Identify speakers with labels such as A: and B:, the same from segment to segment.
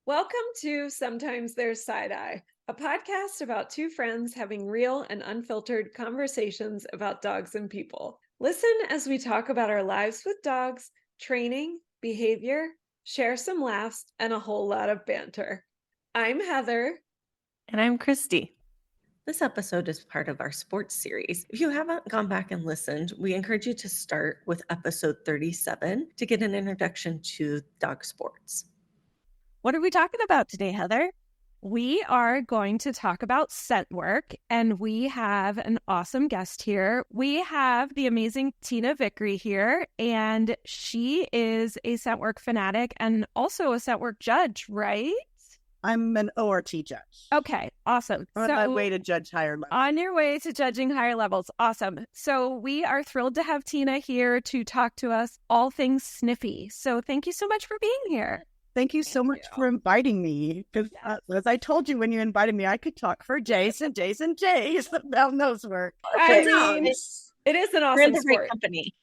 A: Welcome to Sometimes There's Side Eye, a podcast about two friends having real and unfiltered conversations about dogs and people. Listen as we talk about our lives with dogs, training, behavior, share some laughs, and a whole lot of banter. I'm Heather.
B: And I'm Christy. This episode is part of our sports series. If you haven't gone back and listened, we encourage you to start with episode 37 to get an introduction to dog sports.
C: What are we talking about today, Heather? We are going to talk about scent work, and we have an awesome guest here. We have the amazing Tina Vickrey here, and she is a scent work fanatic and also a scent work judge, right?
D: I'm an ORT judge.
C: Okay, awesome.
D: On my way to judge higher levels.
C: On your way to judging higher levels. Awesome. So we are thrilled to have Tina here to talk to us all things sniffy. So thank you so much for being here.
D: Thank you so much for inviting me. Because as I told you when you invited me, I could talk for days and days and days about nose work.
A: I mean, it is an awesome sport.
B: Company.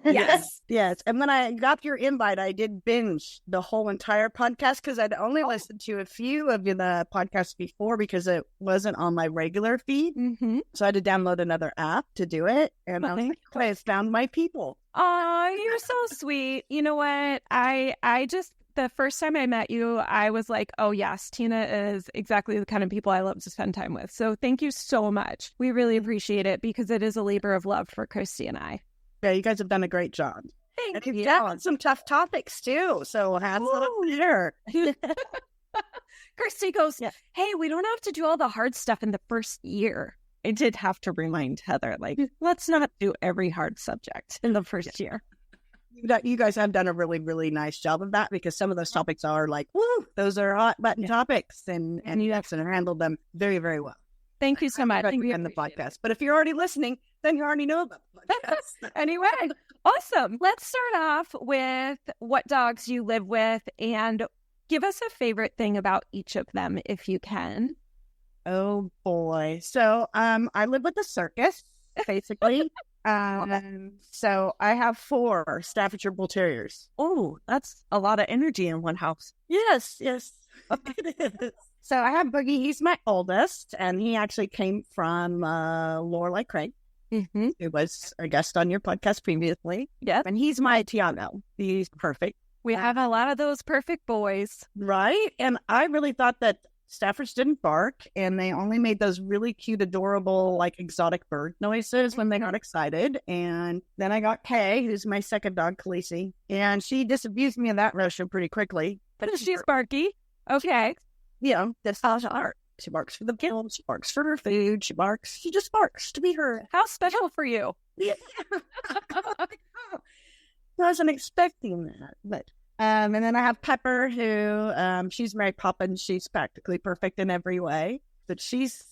A: Yes.
D: Yes. And when I got your invite, I did binge the whole entire podcast because I'd only listened to a few of the podcasts before because it wasn't on my regular feed.
C: Mm-hmm.
D: So I had to download another app to do it. And I was like, I found my people.
C: Oh, you're so sweet. You know what? I just, the first time I met you, I was like, oh yes, Tina is exactly the kind of people I love to spend time with. So thank you so much. We really appreciate it because it is a labor of love for Christy and I.
D: Yeah, you guys have done a great job.
C: Thank
D: and
C: you.
D: Yeah, some tough topics too. So hats off there.
C: Christy goes, hey, we don't have to do all the hard stuff in the first year.
B: I did have to remind Heather, let's not do every hard subject in the first year.
D: You guys have done a really, really nice job of that because some of those topics are like, woo, those are hot button topics. And you guys have handled them very, very well.
C: Thank you so much.
D: Thank you in the podcast. But if you're already listening, then you already know about the podcast.
C: Anyway, awesome. Let's start off with what dogs you live with and give us a favorite thing about each of them if you can.
D: Oh boy. So I live with the circus, basically. So I have 4 Staffordshire Bull Terriers.
B: Oh, that's a lot of energy in one house.
D: Yes. It is. So I have Boogie. He's my oldest, and he actually came from Lorelei Craig, who was a guest on your podcast previously.
C: Yes.
D: And he's my Tiago. He's perfect.
C: We have a lot of those perfect boys.
D: Right? And I really thought that Staffords didn't bark, and they only made those really cute, adorable, exotic bird noises when they got excited. And then I got Kay, who's my second dog, Khaleesi, and she disabused me of that notion pretty quickly.
C: But she's barky. Okay.
D: That's how she barks. She barks for the kill. She barks for her food. She just barks to be heard.
C: How special for you.
D: Yeah. I wasn't expecting that, but and then I have Pepper, who she's Mary Poppins. She's practically perfect in every way, but she's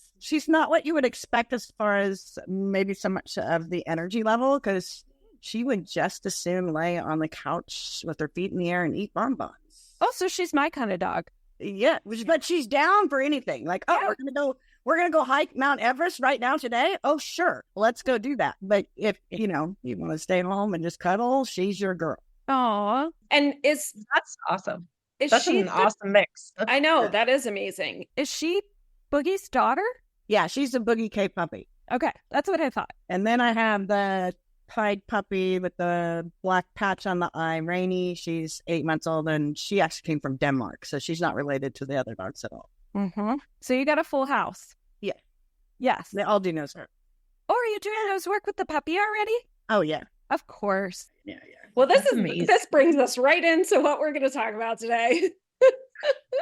D: not what you would expect as far as maybe so much of the energy level, because she would just as soon lay on the couch with her feet in the air and eat bonbons.
C: Oh, so she's my kind of dog.
D: Yeah, but she's down for anything. We're gonna go hike Mount Everest right now today. Oh, sure, let's go do that. But if you want to stay home and just cuddle, she's your girl.
C: Aw.
A: And that's
B: awesome.
A: That's
B: an awesome mix.
A: I know, that is amazing.
C: Is she Boogie's daughter?
D: Yeah, she's a Boogie K puppy.
C: Okay, that's what I thought.
D: And then I have the pied puppy with the black patch on the eye, Rainy. She's 8 months old, and she actually came from Denmark, so she's not related to the other dogs at all.
C: Mm-hmm. So you got a full house.
D: Yeah.
C: Yes.
D: They all do nose work.
C: Oh, are you doing nose work with the puppy already?
D: Oh, yeah.
C: Of course.
D: Yeah.
A: Well, this brings us right into what we're going to talk about today.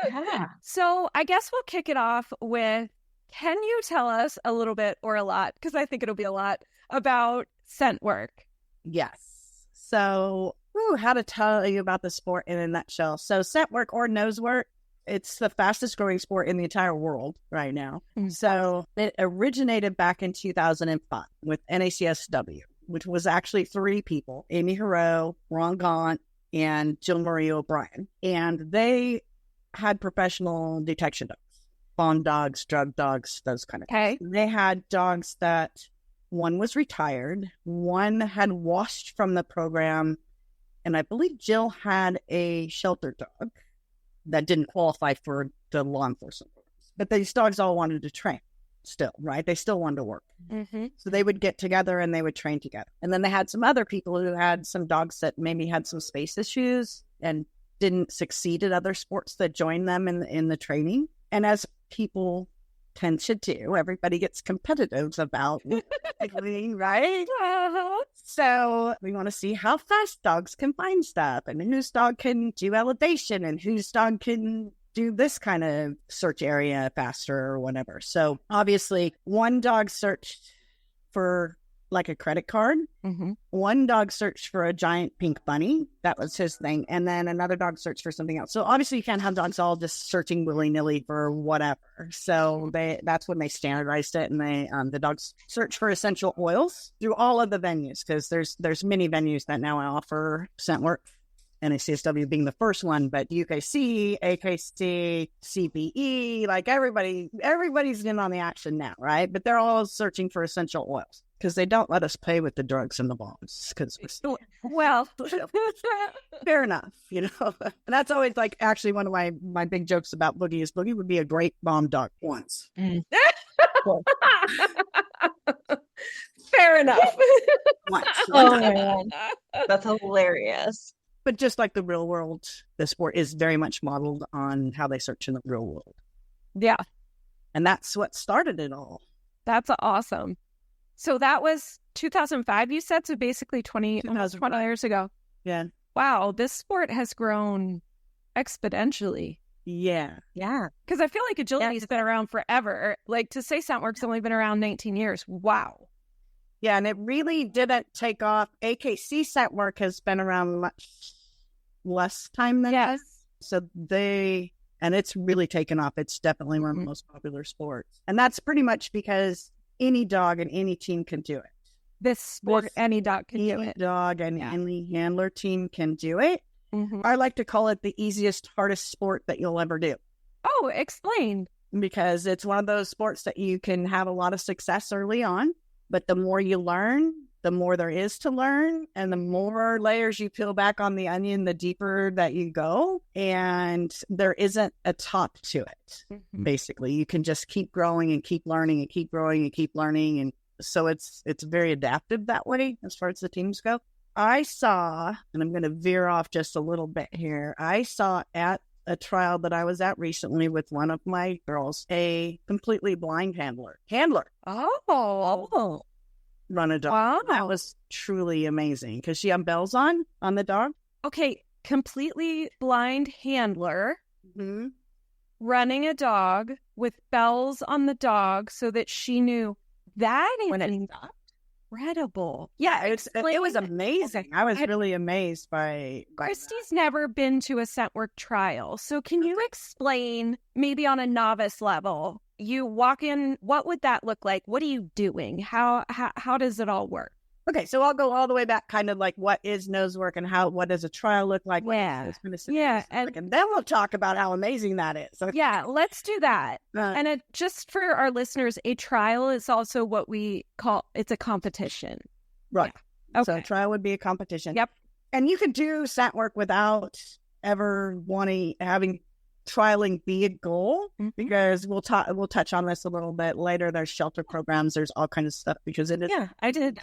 C: Yeah. So I guess we'll kick it off with, can you tell us a little bit or a lot, because I think it'll be a lot, about scent work?
D: Yes. So, how to tell you about the sport in a nutshell. So scent work or nose work, it's the fastest growing sport in the entire world right now. Mm-hmm. So it originated back in 2005 with NACSW, which was actually 3 people, Amy Hero, Ron Gaunt, and Jill Marie O'Brien. And they had professional detection dogs, fawn dogs, drug dogs, those kind of things. They had dogs that one was retired, one had washed from the program, and I believe Jill had a shelter dog. that didn't qualify for the law enforcement. But these dogs all wanted to train still, right? They still wanted to work.
C: Mm-hmm.
D: So they would get together and they would train together. And then they had some other people who had some dogs that maybe had some space issues and didn't succeed at other sports that joined them in the training. And as people tend to do, everybody gets competitive about everything, right? So we want to see how fast dogs can find stuff and whose dog can do elevation and whose dog can do this kind of search area faster or whatever. So obviously one dog searched for like a credit card.
C: Mm-hmm.
D: One dog searched for a giant pink bunny. That was his thing. And then another dog searched for something else. So obviously you can't have dogs all just searching willy-nilly for whatever. So that's when they standardized it. And the dogs search for essential oils through all of the venues, because there's many venues that now offer scent work. NACSW being the first one, but UKC, AKC, CBE, like everybody's in on the action now, right? But they're all searching for essential oils because they don't let us play with the drugs and the bombs. Because
C: Well,
D: fair enough, you know. And that's always like actually one of my big jokes about Boogie is Boogie would be a great bomb dog once.
A: Fair enough.
D: Once.
B: Oh, man. That's hilarious.
D: But just like the real world, the sport is very much modeled on how they search in the real world.
C: yeah,
D: And that's what started it all.
C: that's awesome. So that was 2005, you said? So basically almost 20 years ago.
D: Yeah.
C: Wow, this sport has grown exponentially.
D: Yeah.
B: Yeah.
C: Because I feel like agility's been around forever. Like, to say scent work's only been around 19 years. Wow.
D: Yeah, and it really didn't take off. AKC scent work has been around much less time than us. So and it's really taken off. It's definitely one of the most popular sports. And that's pretty much because any dog and any team can do it.
C: This sport, any dog can do
D: Any
C: it.
D: dog and any handler team can do it.
C: Mm-hmm.
D: I like to call it the easiest, hardest sport that you'll ever do.
C: Oh, explain.
D: Because it's one of those sports that you can have a lot of success early on. But the more you learn, the more there is to learn. And the more layers you peel back on the onion, the deeper that you go. And there isn't a top to it, basically. You can just keep growing and keep learning and keep growing and keep learning. And so it's very adaptive that way as far as the teams go. I saw, and I'm going to veer off just a little bit here, I saw at a trial that I was at recently with one of my girls, a completely blind handler
C: Oh.
D: run a dog.
C: Wow.
D: That was truly amazing because she had bells on the dog.
C: Okay, completely blind handler
D: Mm-hmm.
C: running a dog with bells on the dog so that she knew that is
B: When it stopped.
C: incredible.
D: Yeah, it was amazing.
C: Okay.
D: I was really amazed by
C: Christy's never been to a scent work trial. So can you explain, maybe on a novice level, you walk in, what would that look like? What are you doing? How does it all work?
D: Okay, so I'll go all the way back, kind of like what is nose work and what does a trial look like?
C: Yeah.
D: Yeah, and then we'll talk about how amazing that is. Okay.
C: Yeah, let's do that. And just for our listeners, a trial is also what we call, it's a competition.
D: Right.
C: Yeah.
D: So
C: Okay.
D: a trial would be a competition.
C: Yep.
D: And you could do scent work without ever having trialing be a goal, because we'll touch on this a little bit later. There's shelter programs, there's all kinds of stuff, because it is
C: I did.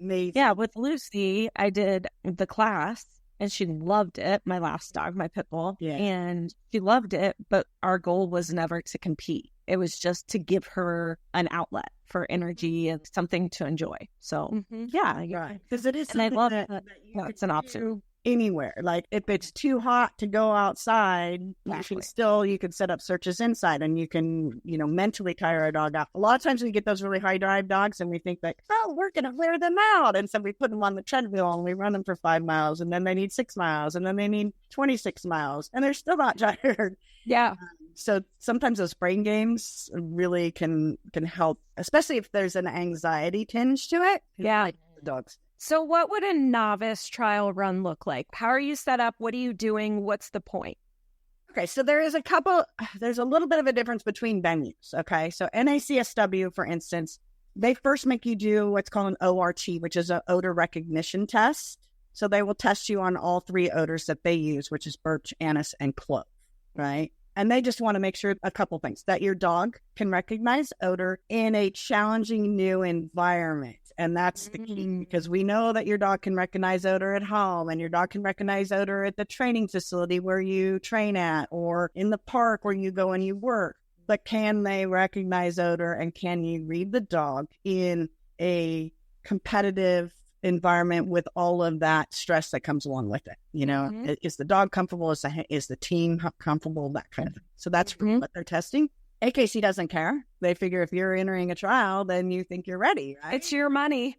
D: amazing.
C: Yeah, with Lucy, I did the class and she loved it. My last dog, my pit bull.
D: Yeah.
C: And she loved it, but our goal was never to compete. It was just to give her an outlet for energy and something to enjoy. So yeah,
D: Right. Because it is
C: and I
D: something
C: love
D: that
C: that
D: you
C: that's
D: could
C: an option.
D: do anywhere. Like if it's too hot to go outside, you can set up searches inside, and you can, mentally tire a dog out. A lot of times we get those really high drive dogs and we think that, we're going to wear them out. And so we put them on the treadmill and we run them for 5 miles, and then they need 6 miles, and then they need 26 miles, and they're still not tired.
C: Yeah.
D: So sometimes those brain games really can help, especially if there's an anxiety tinge to it.
C: Yeah.
D: Like the dogs.
C: So what would a novice trial run look like? How are you set up? What are you doing? What's the point?
D: Okay, so there's a little bit of a difference between venues, okay? So NACSW, for instance, they first make you do what's called an ORT, which is an odor recognition test. So they will test you on all 3 odors that they use, which is birch, anise, and clove, right? And they just want to make sure a couple things, that your dog can recognize odor in a challenging new environment. And that's the key, because we know that your dog can recognize odor at home, and your dog can recognize odor at the training facility where you train at, or in the park where you go and you work. But can they recognize odor, and can you read the dog in a competitive environment with all of that stress that comes along with it? You know, is the dog comfortable? Is the team comfortable? That kind of thing. So that's what they're testing. AKC doesn't care. They figure if you're entering a trial, then you think you're ready, right?
C: It's your money.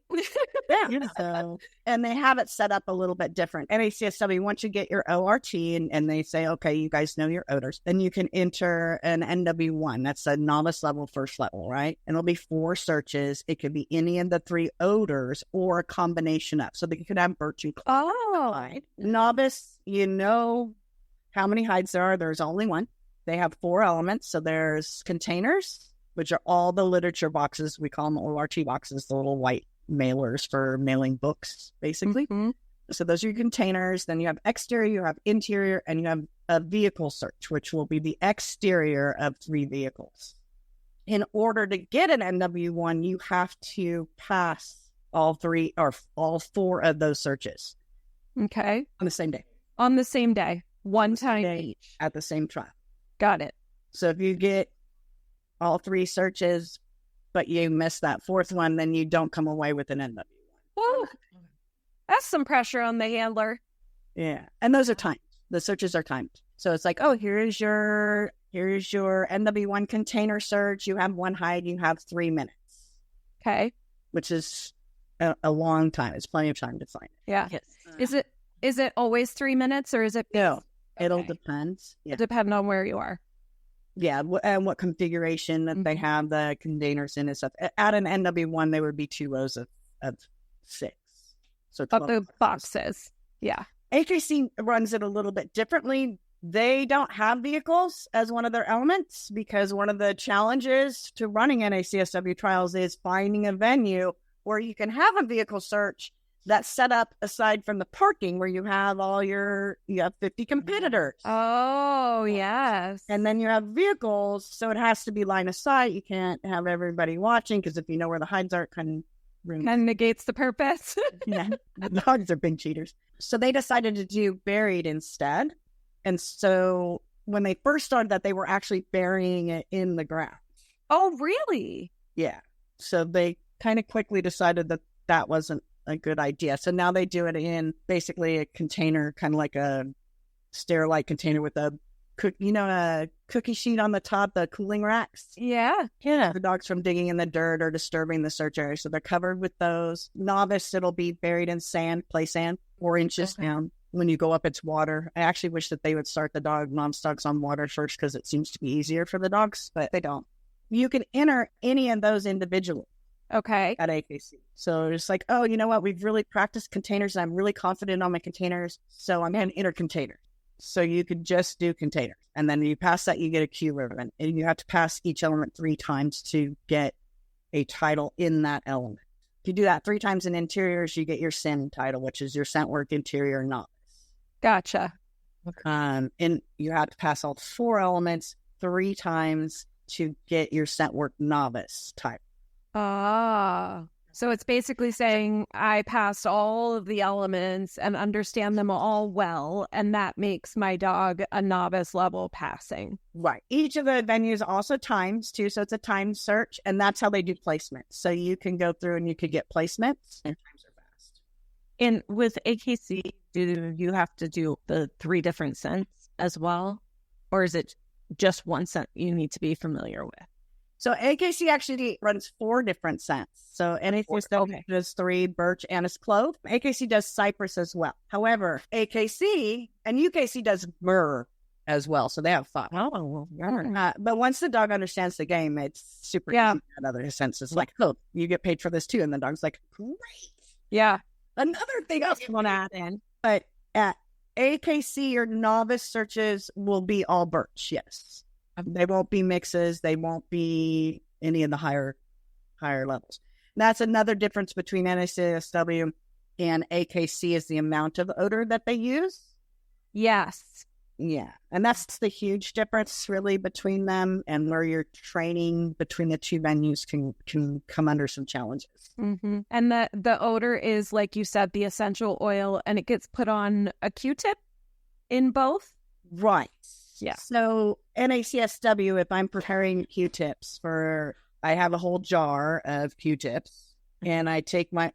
D: Yeah. So, and they have it set up a little bit different. NACSW, once you get your ORT and they say, okay, you guys know your odors, then you can enter an NW1. That's a novice level, first level, right? And it'll be 4 searches. It could be any of the 3 odors or a combination of. So that you could have birch and clove.
C: Oh.
D: Novice, you know how many hides there are. There's only one. They have 4 elements. So there's containers, which are all the literature boxes. We call them ORT boxes, the little white mailers for mailing books, basically. So those are your containers. Then you have exterior, you have interior, and you have a vehicle search, which will be the exterior of 3 vehicles. In order to get an NW1, you have to pass all 3 or all 4 of those searches.
C: Okay.
D: On the same day.
C: On the same day. One time each.
D: At the same trial.
C: Got it.
D: So if you get all 3 searches, but you miss that 4th one, then you don't come away with an NW1.
C: Whoa. That's some pressure on the handler.
D: Yeah. And those are timed. The searches are timed. So it's like, oh, here's your NW1 container search. You have 1 hide. You have 3 minutes.
C: Okay.
D: Which is a long time. It's plenty of time to find it.
C: Yeah. Yes. Is it always 3 minutes, or is it?
D: No. It'll depend. Yeah.
C: Depending on where you are.
D: Yeah, and what configuration that they have the containers in and stuff. At an NW1, they would be 2 rows of 6. So 12
C: of the boxes. Yeah.
D: AKC runs it a little bit differently. They don't have vehicles as one of their elements, because one of the challenges to running NACSW trials is finding a venue where you can have a vehicle search that's set up aside from the parking, where you have you have 50 competitors.
C: Oh, yes.
D: And then you have vehicles, so it has to be line of sight. You can't have everybody watching, because if you know where the hides are, it kind of
C: negates the purpose.
D: Yeah, the dogs are big cheaters. So they decided to do buried instead. And so when they first started that, they were actually burying it in the ground.
C: Oh, really?
D: Yeah. So they kind of quickly decided that that wasn't a good idea. So now they do it in basically a container, kind of like a Sterilite container with a cookie sheet on the top, the cooling racks.
C: Yeah.
D: Yeah. The dogs from digging in the dirt or disturbing the search area. So they're covered with those. Novice, it'll be buried in sand, play sand, 4 inches down. When you go up, it's water. I actually wish that they would start the novice dogs on water first, because it seems to be easier for the dogs, but they don't. You can enter any of those individually.
C: Okay.
D: At AKC. So it's like, oh, you know what? We've really practiced containers, and I'm really confident on my containers, so I'm going to enter containers. So you could just do containers. And then you pass that, you get a Q ribbon. And you have to pass each element 3 times to get a title in that element. If you do that 3 times in interiors, you get your SIN title, which is your scent work interior novice.
C: Gotcha.
D: And you have to pass all 4 elements 3 times to get your scent work novice title.
C: Ah, so it's basically saying I passed all of the elements and understand them all well, and that makes my dog a novice level passing.
D: Right. Each of the venues also times too, so it's a time search, and that's how they do placements. So you can go through and you could get placements, and times are fast.
B: And with AKC, do you have to do the 3 different scents as well, or is it just one scent you need to be familiar with?
D: So AKC actually runs 4 different scents. So NACSW does 3, birch, anise, clove. AKC does cypress as well. However, AKC and UKC does myrrh as well. So they have 5.
B: Oh,
D: but once the dog understands the game, it's super easy to add other scents. It's like, oh, you get paid for this too. And the dog's like, great.
C: Yeah.
D: Another thing else I want to add in. But at AKC, your novice searches will be all birch, yes. They won't be mixes. They won't be any of the higher levels. And that's another difference between NACSW and AKC is the amount of odor that they use.
C: Yes.
D: Yeah. And that's the huge difference really between them, and where your training between the two venues can come under some challenges.
C: Mm-hmm. And the odor is, like you said, the essential oil, and it gets put on a Q-tip in both?
D: Right.
C: Yeah.
D: So NACSW, if I'm preparing Q-tips I have a whole jar of Q-tips. And I take my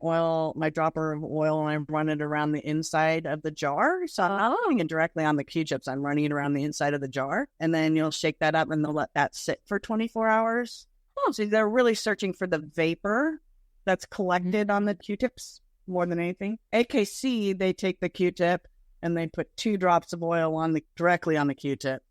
D: dropper of oil, and I run it around the inside of the jar. So I'm not putting it directly on the Q-tips. I'm running it around the inside of the jar. And then you'll shake that up, and they'll let that sit for 24 hours. So they're really searching for the vapor that's collected on the Q-tips more than anything. AKC, they take the Q-tip, and they put 2 drops of oil directly on the Q-tip.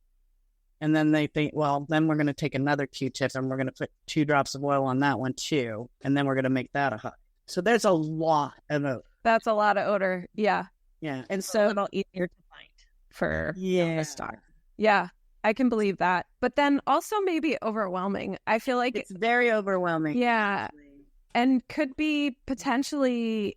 D: And then they think, well, then we're going to take another Q-tip and we're going to put 2 drops of oil on that one too. And then we're going to make that a high. So there's a lot of odor.
C: That's a lot of odor. Yeah.
D: Yeah.
B: And so it'll easier to find for this dog.
C: Yeah. I can believe that. But then also maybe overwhelming. I feel like
D: it's very overwhelming.
C: Yeah.
D: Actually.
C: And could be potentially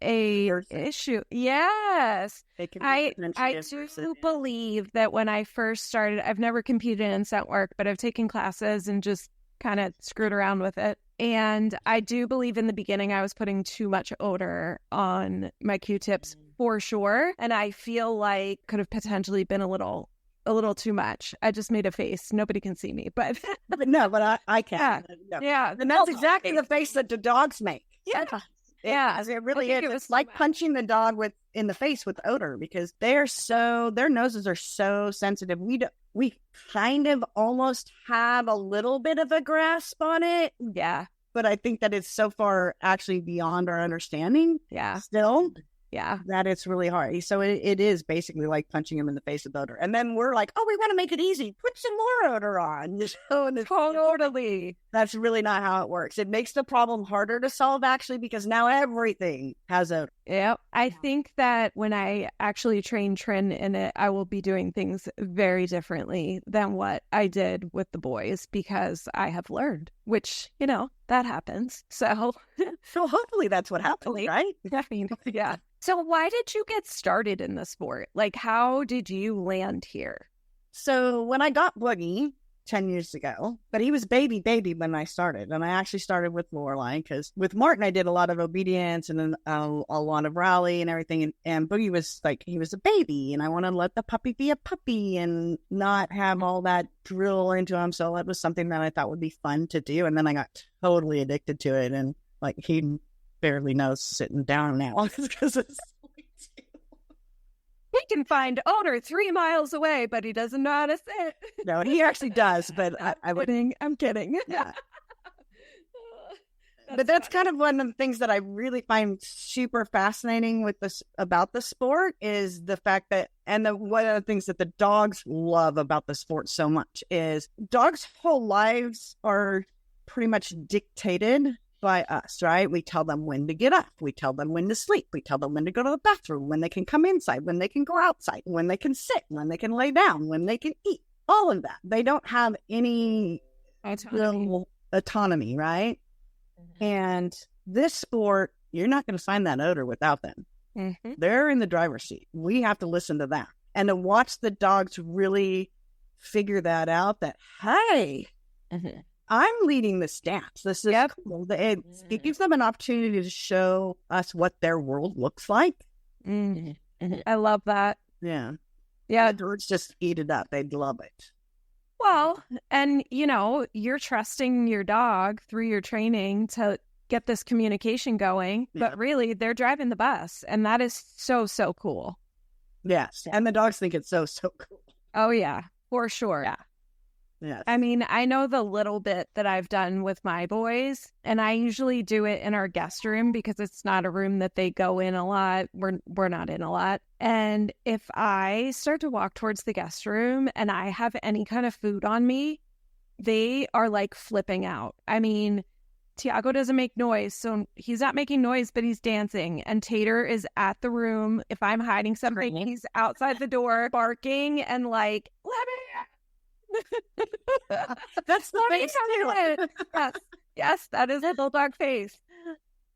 C: a issue. Yes. I do believe that when I first started, I've never competed in scent work, but I've taken classes and just kind of screwed around with it. And I do believe in the beginning I was putting too much odor on my Q-tips for sure. And I feel like could have potentially been a little too much. I just made a face. Nobody can see me, but
D: but I can.
C: Yeah.
D: And that's exactly the face that the dogs make.
C: Yeah.
D: It really is. It's like punching the dog in the face with odor, because their noses are so sensitive. We kind of almost have a little bit of a grasp on it.
C: Yeah.
D: But I think that it's so far actually beyond our understanding.
C: Yeah.
D: Still.
C: Yeah.
D: That it's really hard. So it is basically like punching him in the face with odor. And then we're like, oh, we want to make it easy. Put some more odor on.
C: Totally.
D: That's really not how it works. It makes the problem harder to solve, actually, because now everything has odor.
C: Yeah. I think that when I actually train Trin in it, I will be doing things very differently than what I did with the boys, because I have learned, which, that happens. So
D: hopefully that's what happens, right?
C: I mean, yeah. So why did you get started in the sport? Like, how did you land here?
D: So when I got Boogie 10 years ago, but he was baby when I started. And I actually started with Lorelei, because with Martin, I did a lot of obedience and a lot of rally and everything. And Boogie was like, he was a baby, and I want to let the puppy be a puppy and not have all that drill into him. So that was something that I thought would be fun to do. And then I got totally addicted to it. And like, he barely knows sitting down now because it's
C: he can find odor 3 miles away, but he doesn't know how to sit.
D: No, he actually does, but
C: I'm kidding.
D: Yeah. But that's kind of one of the things that I really find super fascinating about the sport is the fact that, and one of the things that the dogs love about the sport so much is dogs' whole lives are pretty much dictated by us, right? We tell them when to get up. We tell them when to sleep. We tell them when to go to the bathroom, when they can come inside, when they can go outside, when they can sit, when they can lay down, when they can eat. All of that. They don't have any autonomy, right? Mm-hmm. And this sport, you're not going to find that odor without them. Mm-hmm. They're in the driver's seat. We have to listen to them. And to watch the dogs really figure that out, that, hey, mm-hmm. I'm leading this dance. This is cool. It gives them an opportunity to show us what their world looks like.
C: Mm-hmm. Mm-hmm. I love that.
D: Yeah.
C: Yeah.
D: The birds just eat it up. They'd love it.
C: Well, and, you're trusting your dog through your training to get this communication going, but really they're driving the bus. And that is so, so cool.
D: Yes. And the dogs think it's so, so cool.
C: Oh, yeah, for sure.
D: Yeah. Yes.
C: I mean, I know the little bit that I've done with my boys, and I usually do it in our guest room because it's not a room that they go in a lot. We're not in a lot. And if I start to walk towards the guest room and I have any kind of food on me, they are like flipping out. I mean, Tiago doesn't make noise, so he's not making noise, but he's dancing. And Tater is at the room. If I'm hiding something, he's outside the door barking and like, let me.
D: That's the face too.
C: Yes, that is a bulldog face.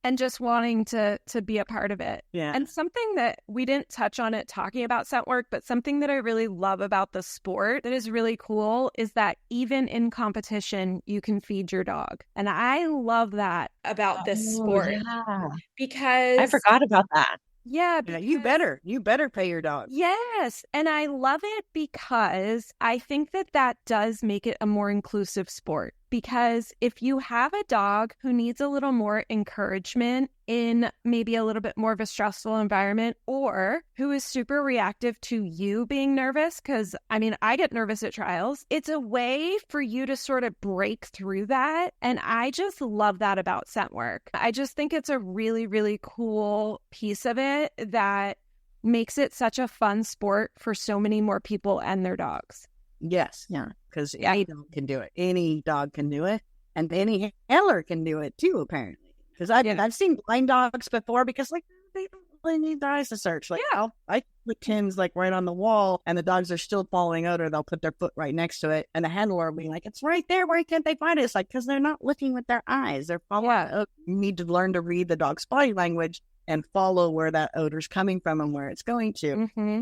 C: and just wanting to be a part of it.
D: Yeah.
C: And something that we didn't touch on it talking about scent work, but something that I really love about the sport that is really cool is that even in competition, you can feed your dog. And I love that
A: about this sport
B: Yeah.
A: because
B: I forgot about that.
C: Yeah,
D: Yeah, you better pay your dog.
C: yes. And I love it because I think that does make it a more inclusive sport. Because if you have a dog who needs a little more encouragement in maybe a little bit more of a stressful environment, or who is super reactive to you being nervous, because I mean, I get nervous at trials, it's a way for you to sort of break through that. And I just love that about scent work. I just think it's a really, really cool piece of it that makes it such a fun sport for so many more people and their dogs.
D: Yes. Yeah. Because any dog can do it. Any dog can do it. And any handler can do it too, apparently. Because I've seen blind dogs before because like they don't really need their eyes to search. Like I put Tim's like right on the wall and the dogs are still following Odor. They'll put their foot right next to it. And the handler will be like, it's right there. Why can't they find it? It's like, because they're not looking with their eyes. They're following. Yeah. You need to learn to read the dog's body language and follow where that odor's coming from and where it's going to.
C: Mm-hmm.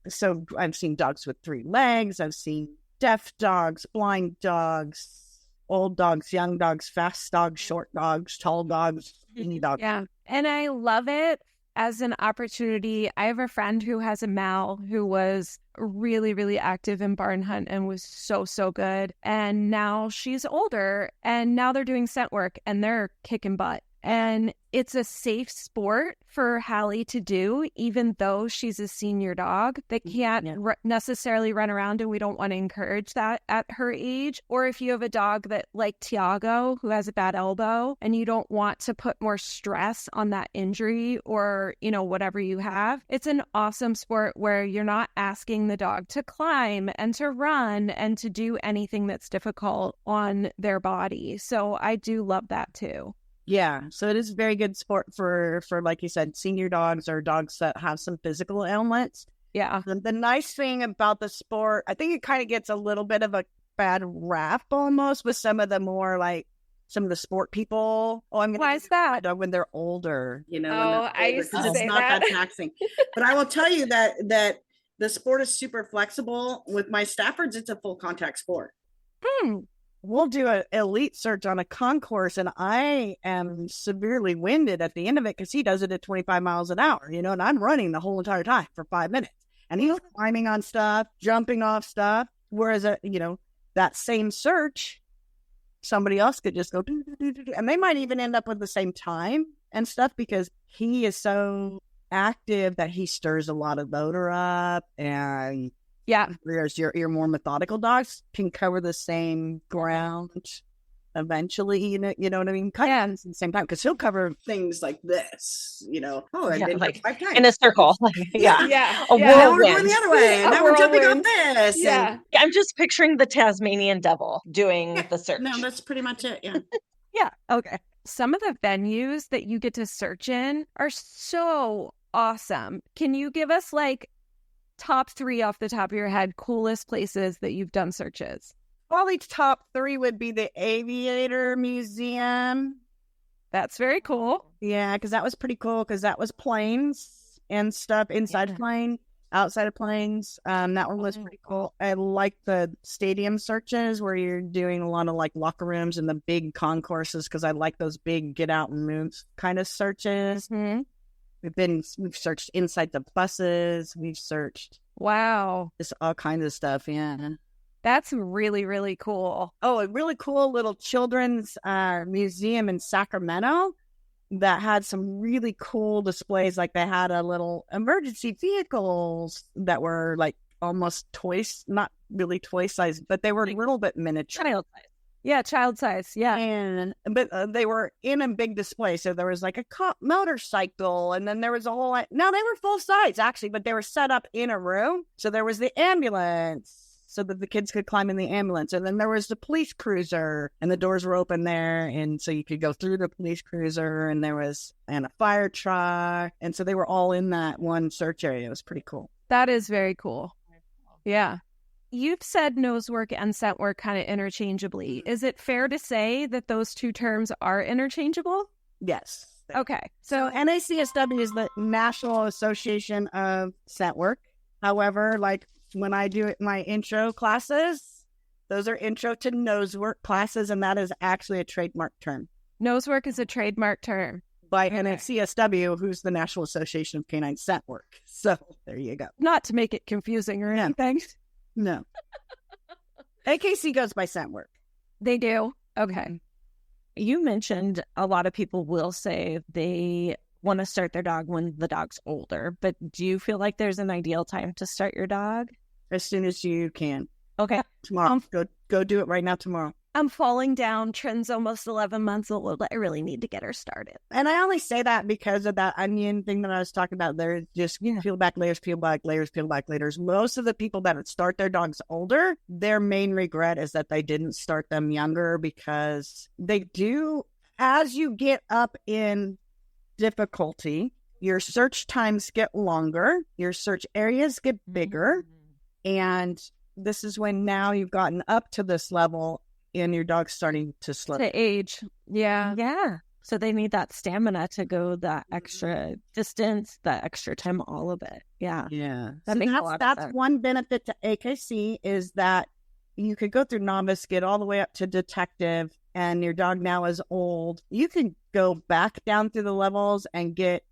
D: So I've seen dogs with 3 legs. I've seen deaf dogs, blind dogs, old dogs, young dogs, fast dogs, short dogs, tall dogs, any dog.
C: Yeah. And I love it as an opportunity. I have a friend who has a Mal who was really, really active in barn hunt and was so, so good. And now she's older and now they're doing scent work and they're kicking butt. And it's a safe sport for Hallie to do, even though she's a senior dog that can't necessarily run around, and we don't want to encourage that at her age. Or if you have a dog that, like Tiago, who has a bad elbow, and you don't want to put more stress on that injury or, you know, whatever you have, it's an awesome sport where you're not asking the dog to climb and to run and to do anything that's difficult on their body. So I do love that too.
D: Yeah, so it is a very good sport for like you said, senior dogs or dogs that have some physical ailments.
C: Yeah.
D: The nice thing about the sport, I think it kind of gets a little bit of a bad rap almost with some of the more like some of the sport people.
C: Why is that?
D: When they're older, you know.
A: I used to say
D: it's not that taxing. But I will tell you that the sport is super flexible. With my Staffords, it's a full contact sport. We'll do an elite search on a concourse, and I am severely winded at the end of it because he does it at 25 miles an hour, you know, and I'm running the whole entire time for 5 minutes. And he's climbing on stuff, jumping off stuff. Whereas, you know, that same search, somebody else could just go, and they might even end up with the same time and stuff because he is so active that he stirs a lot of odor up. And whereas your more methodical dogs can cover the same ground eventually, you know what I mean? At the same time, because he'll cover things like this, you know.
B: Like 5 times in a circle. A whirlwind.
D: Now we're going the other way. Now we're jumping on this.
A: Yeah.
B: I'm just picturing the Tasmanian devil doing the search.
D: No, that's pretty much it. Yeah.
C: Yeah. Okay. Some of the venues that you get to search in are so awesome. Can you give us like top 3 off the top of your head, coolest places that you've done searches?
D: Probably top 3 would be the Aviator Museum.
C: That's very cool.
D: Yeah, because that was pretty cool because that was planes and stuff inside a plane, outside of planes. That one was pretty cool. I like the stadium searches where you're doing a lot of like locker rooms and the big concourses because I like those big get out and move kind of searches.
C: Mm-hmm.
D: We've searched inside the buses. We've searched just all kinds of stuff. Yeah,
C: that's really, really cool.
D: Oh, a really cool little children's museum in Sacramento that had some really cool displays. Like they had a little emergency vehicles that were like almost toys, not really toy size, but they were a little bit miniature.
C: Child size. Yeah, child size. Yeah.
D: But they were in a big display. So there was like a cop motorcycle and then there was a whole lot. No, they were full size actually, but they were set up in a room. So there was the ambulance so that the kids could climb in the ambulance. And then there was the police cruiser and the doors were open there. And so you could go through the police cruiser and there was a fire truck. And so they were all in that one search area. It was pretty cool.
C: That is very cool. Yeah. You've said nose work and scent work kind of interchangeably. Is it fair to say that those 2 terms are interchangeable?
D: Yes, thing.
C: Okay.
D: So NACSW is the National Association of Scent Work. However, like when I do my intro classes, those are intro to nose work classes, and that is actually a trademark term.
C: Nose work is a trademark term.
D: By NACSW, who's the National Association of Canine Scent Work. So there you go.
C: Not to make it confusing or anything.
D: No. AKC goes by scent work.
C: They do? Okay.
B: You mentioned a lot of people will say they want to start their dog when the dog's older, but do you feel like there's an ideal time to start your dog?
D: As soon as you can.
B: Okay.
D: Tomorrow. Go do it right now tomorrow.
C: I'm falling down. Trin's almost 11 months old. I really need to get her started.
D: And I only say that because of that onion thing that I was talking about. There, just peel back layers, peel back layers, peel back layers. Most of the people that start their dogs older, their main regret is that they didn't start them younger, because they do, as you get up in difficulty, your search times get longer, your search areas get bigger, and this is when now you've gotten up to this level and your dog's starting to slow.
C: To age. Yeah.
B: Yeah. So they need that stamina to go that extra distance, that extra time, all of it. Yeah.
D: Yeah.
B: That makes a lot of
D: that's
B: sense.
D: one benefit to AKC, is that you could go through novice, get all the way up to detective, and your dog now is old. You can go back down through the levels and get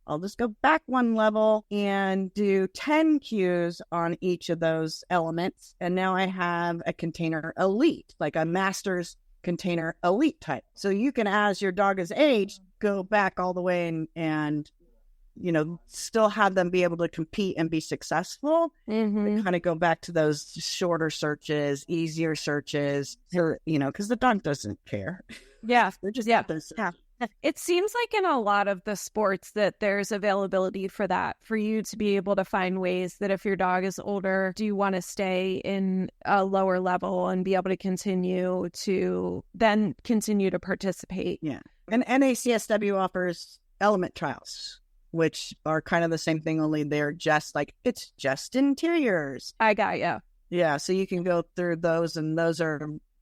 D: I'll just go back one level and do 10 cues on each of those elements. And now I have a container elite, like a master's container elite type. So you can, as your dog is aged, go back all the way and still have them be able to compete and be successful.
C: Mm-hmm.
D: Kind of go back to those shorter searches, easier searches, because the dog doesn't care.
C: Yeah.
D: They're just
C: It seems like in a lot of the sports that there's availability for that, for you to be able to find ways that if your dog is older, do you want to stay in a lower level and be able to continue to participate?
D: Yeah. And NACSW offers element trials, which are kind of the same thing, only they're it's just interiors.
C: I got you.
D: Yeah. So you can go through those, and those are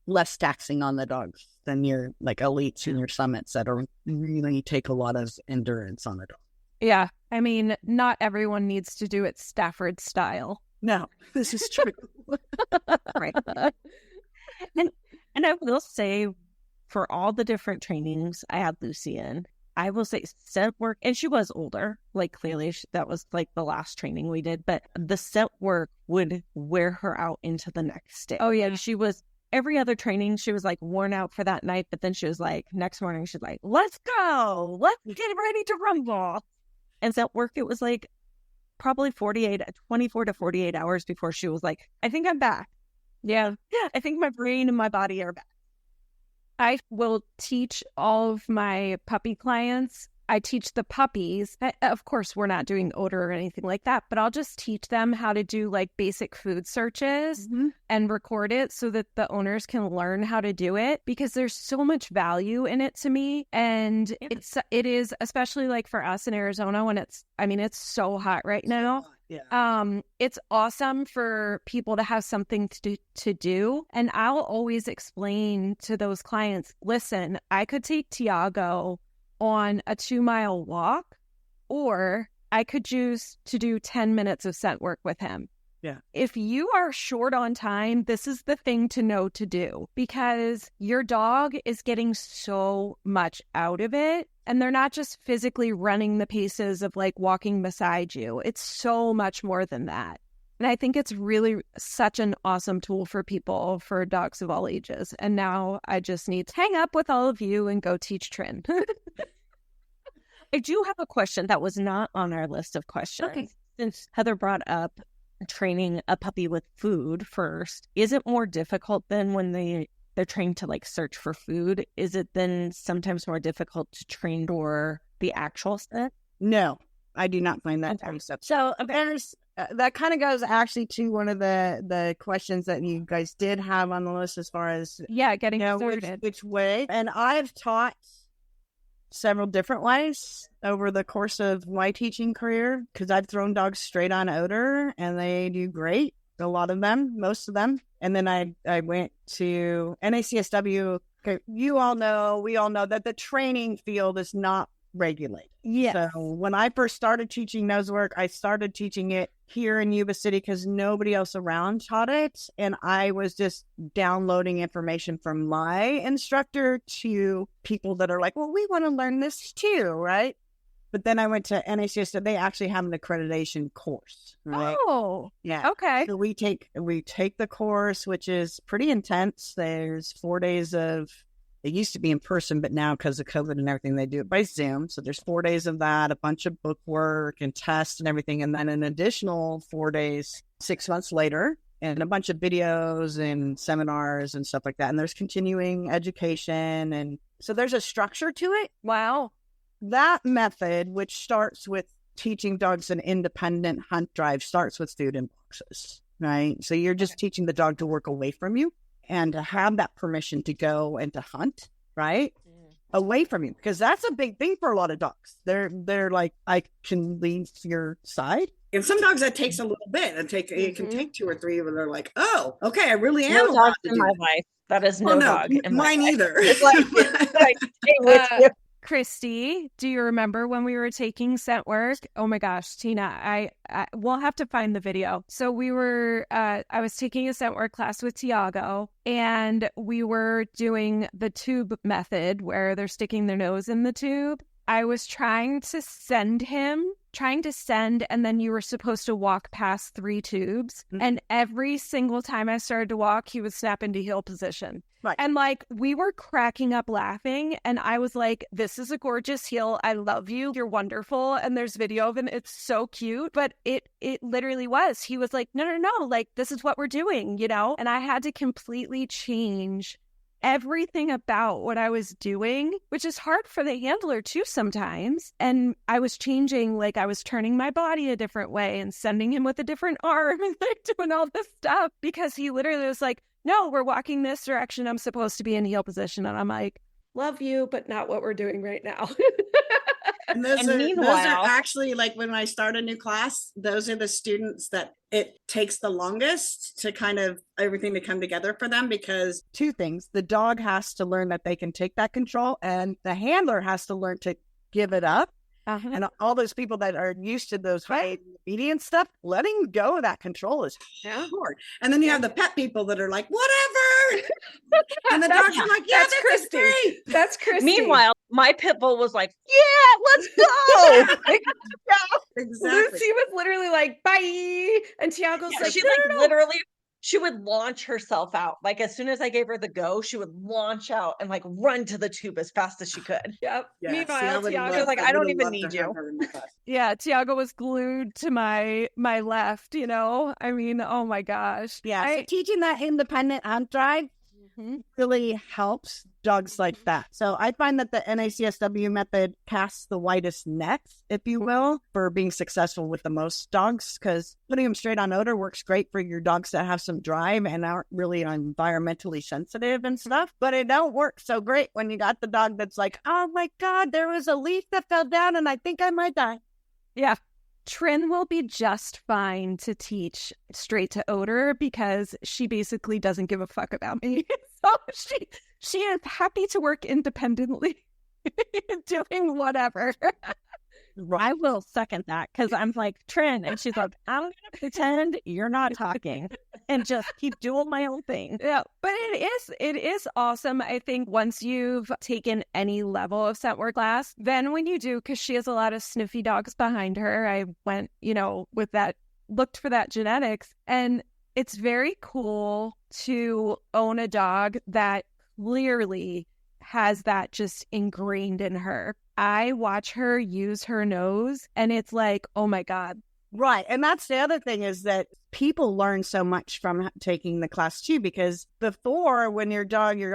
D: less taxing on the dogs than your elites and your summits that are really take a lot of endurance on the dog.
C: Yeah. I mean, not everyone needs to do it Stafford style.
D: No, this is true.
B: Right. And I will say, for all the different trainings I had Lucy in, I will say scent work, and she was older, like clearly that was like the last training we did, but the scent work would wear her out into the next day.
C: Oh yeah.
B: Every other training, she was like worn out for that night, but then she was like, next morning, she's like, let's go. Let's get ready to rumble. And so at work, it was like probably 24 to 48 hours before she was like, I think I'm back.
C: Yeah.
B: Yeah. I think my brain and my body are back.
C: I will teach all of my puppy clients. I teach the puppies. Of course, we're not doing odor or anything like that, but I'll just teach them how to do like basic food searches and record it so that the owners can learn how to do it, because there's so much value in it to me. And it is, especially like for us in Arizona when it's so hot right now.
D: Yeah.
C: It's awesome for people to have something to do. And I'll always explain to those clients, listen, I could take Tiago on a 2-mile walk, or I could choose to do 10 minutes of scent work with him.
D: Yeah.
C: If you are short on time, this is the thing to know to do, because your dog is getting so much out of it, and they're not just physically running the paces of like walking beside you. It's so much more than that. And I think it's really such an awesome tool for people, for dogs of all ages. And now I just need to hang up with all of you and go teach Trin.
B: I do have a question that was not on our list of questions.
C: Okay.
B: Since Heather brought up training a puppy with food first, is it more difficult than when they're trained to like search for food? Is it then sometimes more difficult to train for the actual scent?
D: No, I do not find that.
B: Okay.
D: So there's that kind of goes actually to one of the questions that you guys did have on the list as far as
C: getting started.
D: Which way. And I've taught several different ways over the course of my teaching career, because I've thrown dogs straight on odor and they do great. A lot of them, most of them. And then I went to NACSW Okay, you all know, we all know that the training field is not regulated.
C: Yeah.
D: So when I first started teaching nose work, I started teaching it here in Yuba City because nobody else around taught it. And I was just downloading information from my instructor to people that are like, well, we want to learn this too, right? But then I went to NACSW. They actually have an accreditation course. Right?
C: Oh,
D: yeah.
C: Okay.
D: So we take the course, which is pretty intense. There's 4 days of, it used to be in person, but now because of COVID and everything, they do it by Zoom. So there's 4 days of that, a bunch of book work and tests and everything. And then an additional 4 days, 6 months later, and a bunch of videos and seminars and stuff like that. And there's continuing education. And so there's a structure to it.
C: Wow.
D: That method, which starts with teaching dogs an independent hunt drive, starts with food in boxes, right? So you're just teaching the dog to work away from you and to have that permission to go and to hunt, right? Away from you, because that's a big thing for a lot of dogs. They're like, I can leave your side.
E: And some dogs that takes a little bit. It can take 2 or 3, but they're like, oh, okay, I really am
B: No
E: allowed
B: dogs
E: to
B: in
E: do
B: my
E: that.
B: life. That is no
E: Well,
B: dog in my
E: mine
B: life.
E: either.
B: It's like stay with you.
C: Christy, do you remember when we were taking scent work? Oh my gosh, Tina, I we'll have to find the video. So we were, I was taking a scent work class with Tiago, and we were doing the tube method where they're sticking their nose in the tube. I was trying to send, and then you were supposed to walk past 3 tubes.
D: Mm-hmm.
C: And every single time I started to walk, he would snap into heel position.
D: Right.
C: And like, we were cracking up laughing. And I was like, this is a gorgeous heel. I love you. You're wonderful. And there's video of him. It's so cute. But it literally was. He was like, no. Like, this is what we're doing, you know? And I had to completely change everything about what I was doing, which is hard for the handler too sometimes. And I was changing, like I was turning my body a different way and sending him with a different arm and like doing all this stuff because he literally was like, no, we're walking this direction. I'm supposed to be in heel position. And I'm like,
A: Love you, but not what we're doing right now.
E: And those
B: meanwhile,
E: are actually, like, when I start a new class, those are the students that it takes the longest to kind of everything to come together for them, because
D: 2 things. The dog has to learn that they can take that control, and the handler has to learn to give it up. And all those people that are used to those high obedience stuff, letting go of that control is hard.
E: And then you have the pet people that are like, whatever. And the dogs are like, yeah,
A: That's
E: this
A: Christy.
E: is great.
A: That's Christy.
B: Meanwhile, my pit bull was like, yeah, let's go. Like,
E: Exactly.
A: Lucy was literally like, bye. And Tiago's
B: yeah,
A: like,
B: she
A: no,
B: like
A: no, no.
B: literally, she would launch herself out. Like as soon as I gave her the go, she would launch out and like run to the tube as fast as she could.
A: Yep.
E: Yeah, see, I
A: Meanwhile,
E: would
A: Tiago's
E: love-
B: like,
E: I
B: I don't
E: would
B: even
E: love
B: need
E: to have
B: you.
E: her in my class.
C: yeah, Tiago was glued to my left, you know? I mean, oh my gosh.
D: Yeah, so teaching that independent hunt drive really helps dogs like that. So I find that the NACSW method casts the widest net, if you will, for being successful with the most dogs, because putting them straight on odor works great for your dogs that have some drive and aren't really environmentally sensitive and stuff, but it don't work so great when you got the dog that's like, oh my God, there was a leaf that fell down and I think I might die.
C: Yeah. Trin will be just fine to teach straight to odor because she basically doesn't give a fuck about me. So she is happy to work independently, doing whatever. I will second that because I'm like, Trin, and she's like, I'm going to pretend you're not talking and just keep doing my own thing. Yeah, but it is awesome. I think once you've taken any level of scent work class, then when you do, because she has a lot of sniffy dogs behind her, I went, with that, looked for that genetics, and it's very cool to own a dog that clearly has that just ingrained in her. I watch her use her nose and it's like, oh my God.
D: Right. And that's the other thing is that people learn so much from taking the class too, because before when you're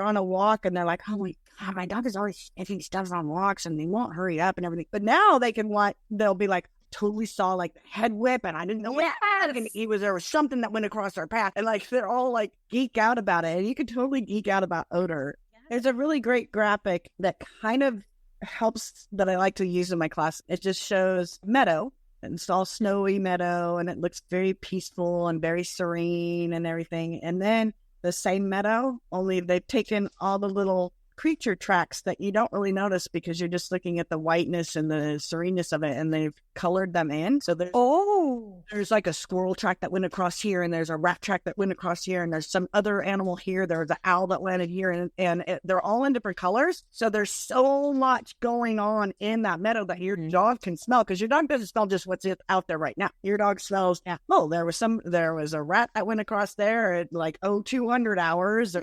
D: on a walk and they're like, oh my God, my dog is always sniffing stuff on walks and they won't hurry up and everything. But now they'll be like, totally saw like the head whip and I didn't know what happened. There was something that went across our path and like they're all like geek out about it. And you could totally geek out about odor. There's a really great graphic that kind of helps that I like to use in my class. It just shows meadow, and it's all snowy meadow, and it looks very peaceful and very serene and everything. And then the same meadow, only they've taken all the little creature tracks that you don't really notice because you're just looking at the whiteness and the sereneness of it, and they've colored them in. So there's like a squirrel track that went across here, and there's a rat track that went across here, and there's some other animal here. There's an owl that landed here, and they're all in different colors. So there's so much going on in that meadow that your dog can smell, because your dog doesn't smell just what's out there right now. Your dog smells, oh, there was a rat that went across there at like 200 hours.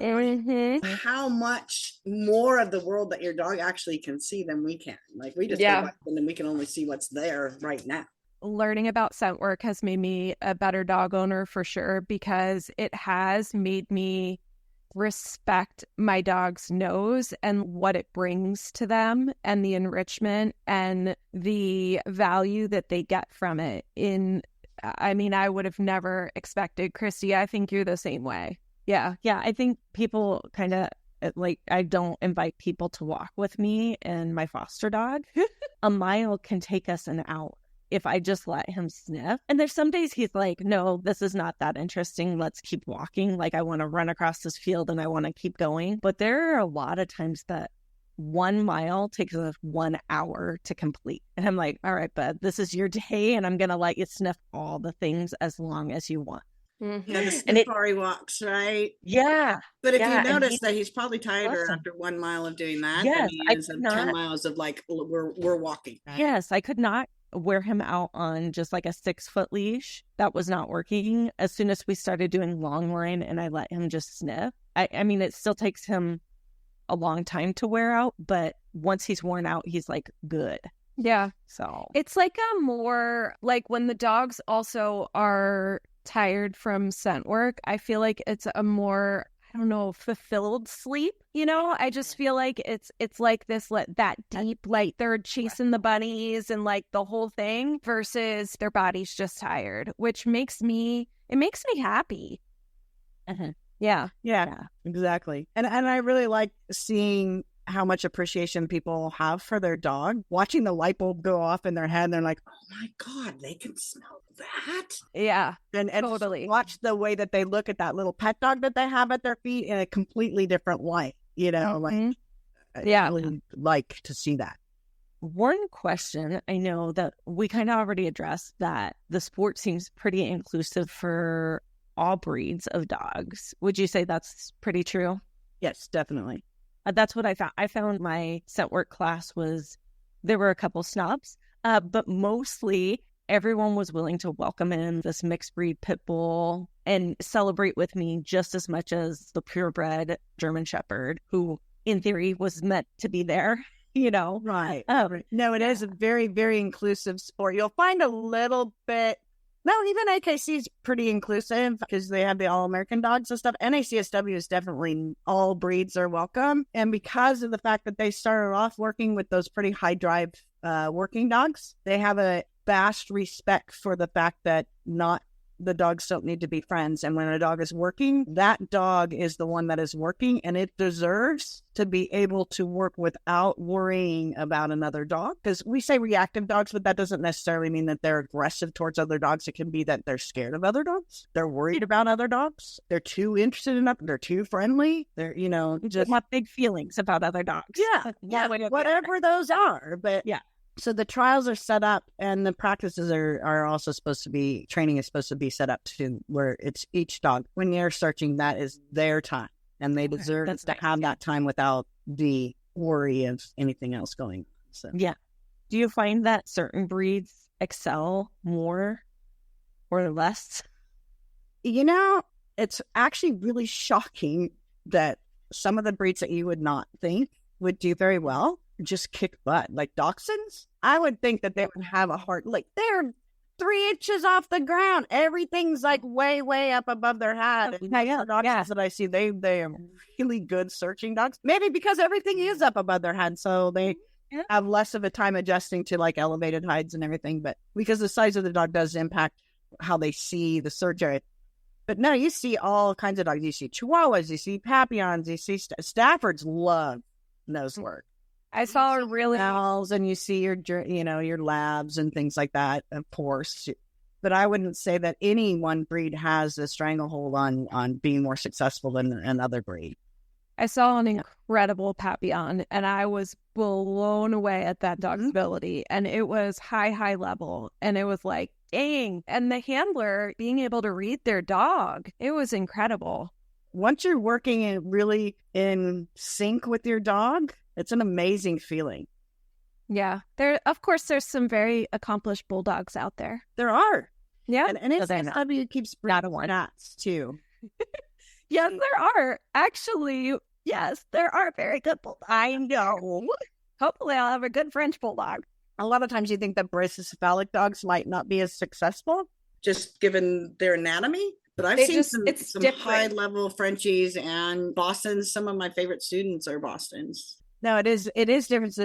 E: How much more of the world that your dog actually can see than we can. Like we just and then we can only see what's there right now.
C: Learning about scent work has made me a better dog owner for sure, because it has made me respect my dog's nose and what it brings to them, and the enrichment and the value that they get from it. I would have never expected. Christy, I think you're the same way. Yeah.
B: I think people kind of like, I don't invite people to walk with me and my foster dog. A mile can take us an hour if I just let him sniff. And there's some days he's like, no, this is not that interesting. Let's keep walking. Like, I want to run across this field and I want to keep going. But there are a lot of times that 1 mile takes us 1 hour to complete. And I'm like, all right, bud, this is your day, and I'm going to let you sniff all the things as long as you want.
E: Yeah, the safari walks, right?
B: Yeah.
E: But if you notice that he's probably tired after 1 mile of doing that than he is of 10 miles of like, we're walking. Right?
B: Yes, I could not wear him out on just like a 6-foot leash. That was not working. As soon as we started doing long line and I let him just sniff, I mean, it still takes him a long time to wear out, but once he's worn out, he's like good.
C: Yeah.
B: So
C: it's like a more like when the dogs also are tired from scent work, I feel like it's a more, I don't know, fulfilled sleep. You know, I just feel like it's like this, that deep, like they're chasing the bunnies and like the whole thing, versus their body's just tired, which makes me happy. Yeah,
D: exactly. And I really like seeing how much appreciation people have for their dog. Watching the light bulb go off in their head, and they're like, oh my God, they can smell that.
C: Yeah,
D: and
C: totally.
D: Watch the way that they look at that little pet dog that they have at their feet in a completely different light. You know, I really like to see that.
B: One question, I know that we kind of already addressed that the sport seems pretty inclusive for all breeds of dogs. Would you say that's pretty true?
D: Yes, definitely.
B: That's what I found. I found my scent work class there were a couple snobs, but mostly everyone was willing to welcome in this mixed breed pit bull and celebrate with me just as much as the purebred German Shepherd, who in theory was meant to be there, you know?
D: Right. No, it is a very, very inclusive sport. You'll find a little bit. No, even AKC is pretty inclusive because they have the All-American dogs and stuff. NACSW is definitely all breeds are welcome. And because of the fact that they started off working with those pretty high drive working dogs, they have a vast respect for the fact that not the dogs don't need to be friends. And when a dog is working, that dog is the one that is working, and it deserves to be able to work without worrying about another dog. Because we say reactive dogs, but that doesn't necessarily mean that they're aggressive towards other dogs. It can be that they're scared of other dogs. They're worried about other dogs. They're too interested in them. They're too friendly. They're, just
B: have big feelings about other dogs.
D: Yeah. Whatever those are. But yeah. So the trials are set up, and the practices are also supposed to be, training is supposed to be set up to where it's each dog. When you're searching, that is their time, and they deserve to have that time without the worry of anything else going on. So
B: yeah. Do you find that certain breeds excel more or less?
D: It's actually really shocking that some of the breeds that you would not think would do very well just kick butt. Like dachshunds, I would think that they would have a hard, like they're 3 inches off the ground. Everything's like way, way up above their head. And dachshunds that I see, they are really good searching dogs. Maybe because everything is up above their head, so they have less of a time adjusting to like elevated heights and everything. But because the size of the dog does impact how they see the search area. But no, you see all kinds of dogs. You see Chihuahuas, you see Papillons, you see Staffords love nose work.
C: I saw a really
D: owls, and you see your labs and things like that, of course. But I wouldn't say that any one breed has a stranglehold on being more successful than another breed.
C: I saw an incredible Papillon, and I was blown away at that dog's ability. And it was high level. And it was like, dang. And the handler being able to read their dog, it was incredible.
D: Once you're working really in sync with your dog, it's an amazing feeling.
C: Yeah. Of course, there's some very accomplished bulldogs out there.
D: There are.
C: Yeah.
D: And NACSW keeps bringing stats too.
C: Yes, there are. Actually, yes, there are very good bulldogs.
D: I know.
C: Hopefully, I'll have a good French bulldog.
D: A lot of times you think that brachycephalic dogs might not be as successful.
E: Just given their anatomy. But I've seen some high-level Frenchies and Bostons. Some of my favorite students are Bostons.
D: No, it is different.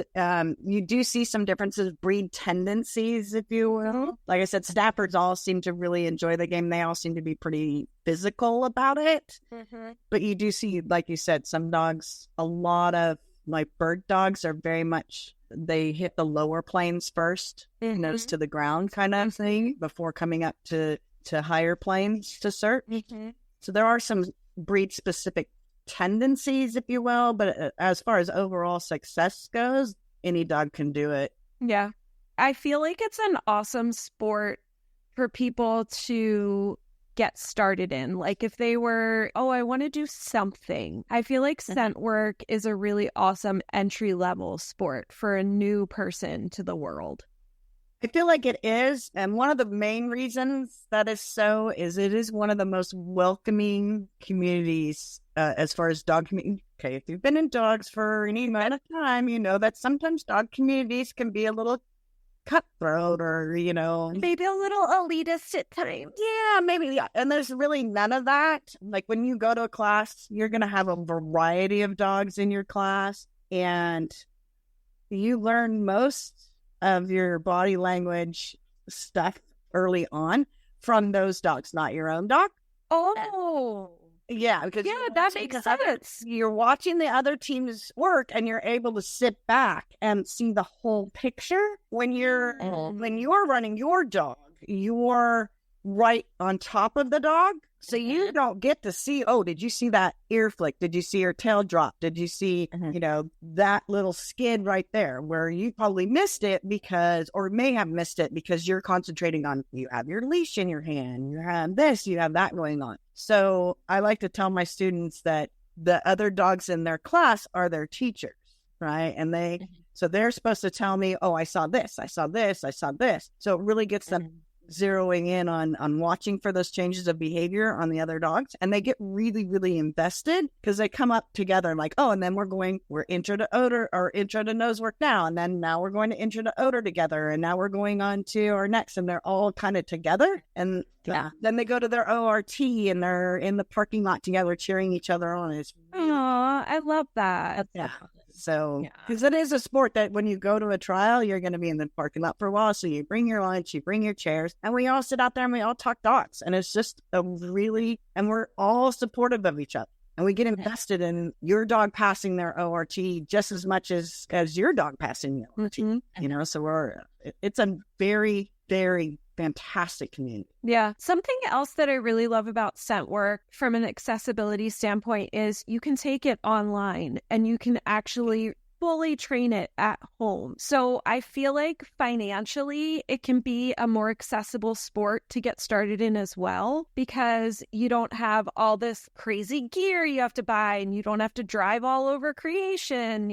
D: You do see some differences, breed tendencies, if you will. Like I said, Staffords all seem to really enjoy the game. They all seem to be pretty physical about it. But you do see, like you said, some dogs, a lot of like bird dogs are very much, they hit the lower planes first, nose to the ground kind of thing before coming up to higher planes to search. So there are some breed-specific tendencies, if you will, but as far as overall success goes, any dog can do it.
C: Yeah. I feel like it's an awesome sport for people to get started in. Like if they were, I want to do something. I feel like scent work is a really awesome entry-level sport for a new person to the world.
D: I feel like it is. And one of the main reasons that is so is it is one of the most welcoming communities as far as dog community. Okay, if you've been in dogs for any amount of time, you know that sometimes dog communities can be a little cutthroat or,
C: maybe a little elitist at times.
D: Yeah, maybe. Yeah. And there's really none of that. Like when you go to a class, you're going to have a variety of dogs in your class, and you learn most of your body language stuff early on from those dogs, not your own dog.
C: Oh,
D: yeah, because
C: that makes sense.
D: You're watching the other team's work, and you're able to sit back and see the whole picture. When you're running your dog, you're right on top of the dog, so you don't get to see, did you see that ear flick? Did you see her tail drop? Did you see, that little skid right there where you probably missed it or may have missed it because you're concentrating on, you have your leash in your hand, you have this, you have that going on. So I like to tell my students that the other dogs in their class are their teachers, right? And so they're supposed to tell me, I saw this, I saw this, I saw this. So it really gets them zeroing in on watching for those changes of behavior on the other dogs, and they get really, really invested because they come up together like, and then we're intro to odor or intro to nose work now, and then now we're going to intro to odor together, and now we're going on to our next, and they're all kind of together, and then they go to their ORT and they're in the parking lot together cheering each other on.
C: I love that.
D: Yeah. So, because it is a sport that when you go to a trial, you're going to be in the parking lot for a while. So you bring your lunch, you bring your chairs, and we all sit out there and we all talk dogs. And it's just and we're all supportive of each other. And we get invested in your dog passing their ORT just as much as your dog passing the ORT. So it's a very, very fantastic community.
C: Yeah. Something else that I really love about scent work from an accessibility standpoint is you can take it online and you can actually fully train it at home. So I feel like financially it can be a more accessible sport to get started in as well, because you don't have all this crazy gear you have to buy and you don't have to drive all over creation.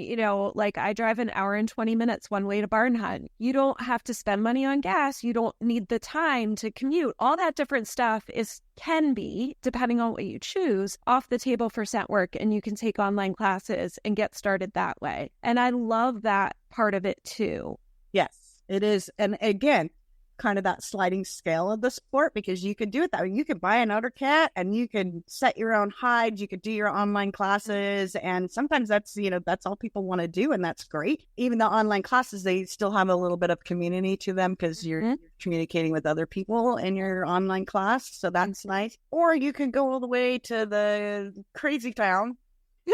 C: Like I drive an hour and 20 minutes one way to Barn Hunt. You don't have to spend money on gas. You don't need the time to commute. All that different stuff can be, depending on what you choose, off the table for scent work, and you can take online classes and get started that way. And I love that part of it too.
D: Yes, it is. And again, kind of that sliding scale of the sport, because you could do it that way. You could buy an odor cat and you can set your own hides. You could do your online classes. And sometimes that's all people want to do. And that's great. Even the online classes, they still have a little bit of community to them because you're communicating with other people in your online class. So that's nice. Or you can go all the way to the crazy town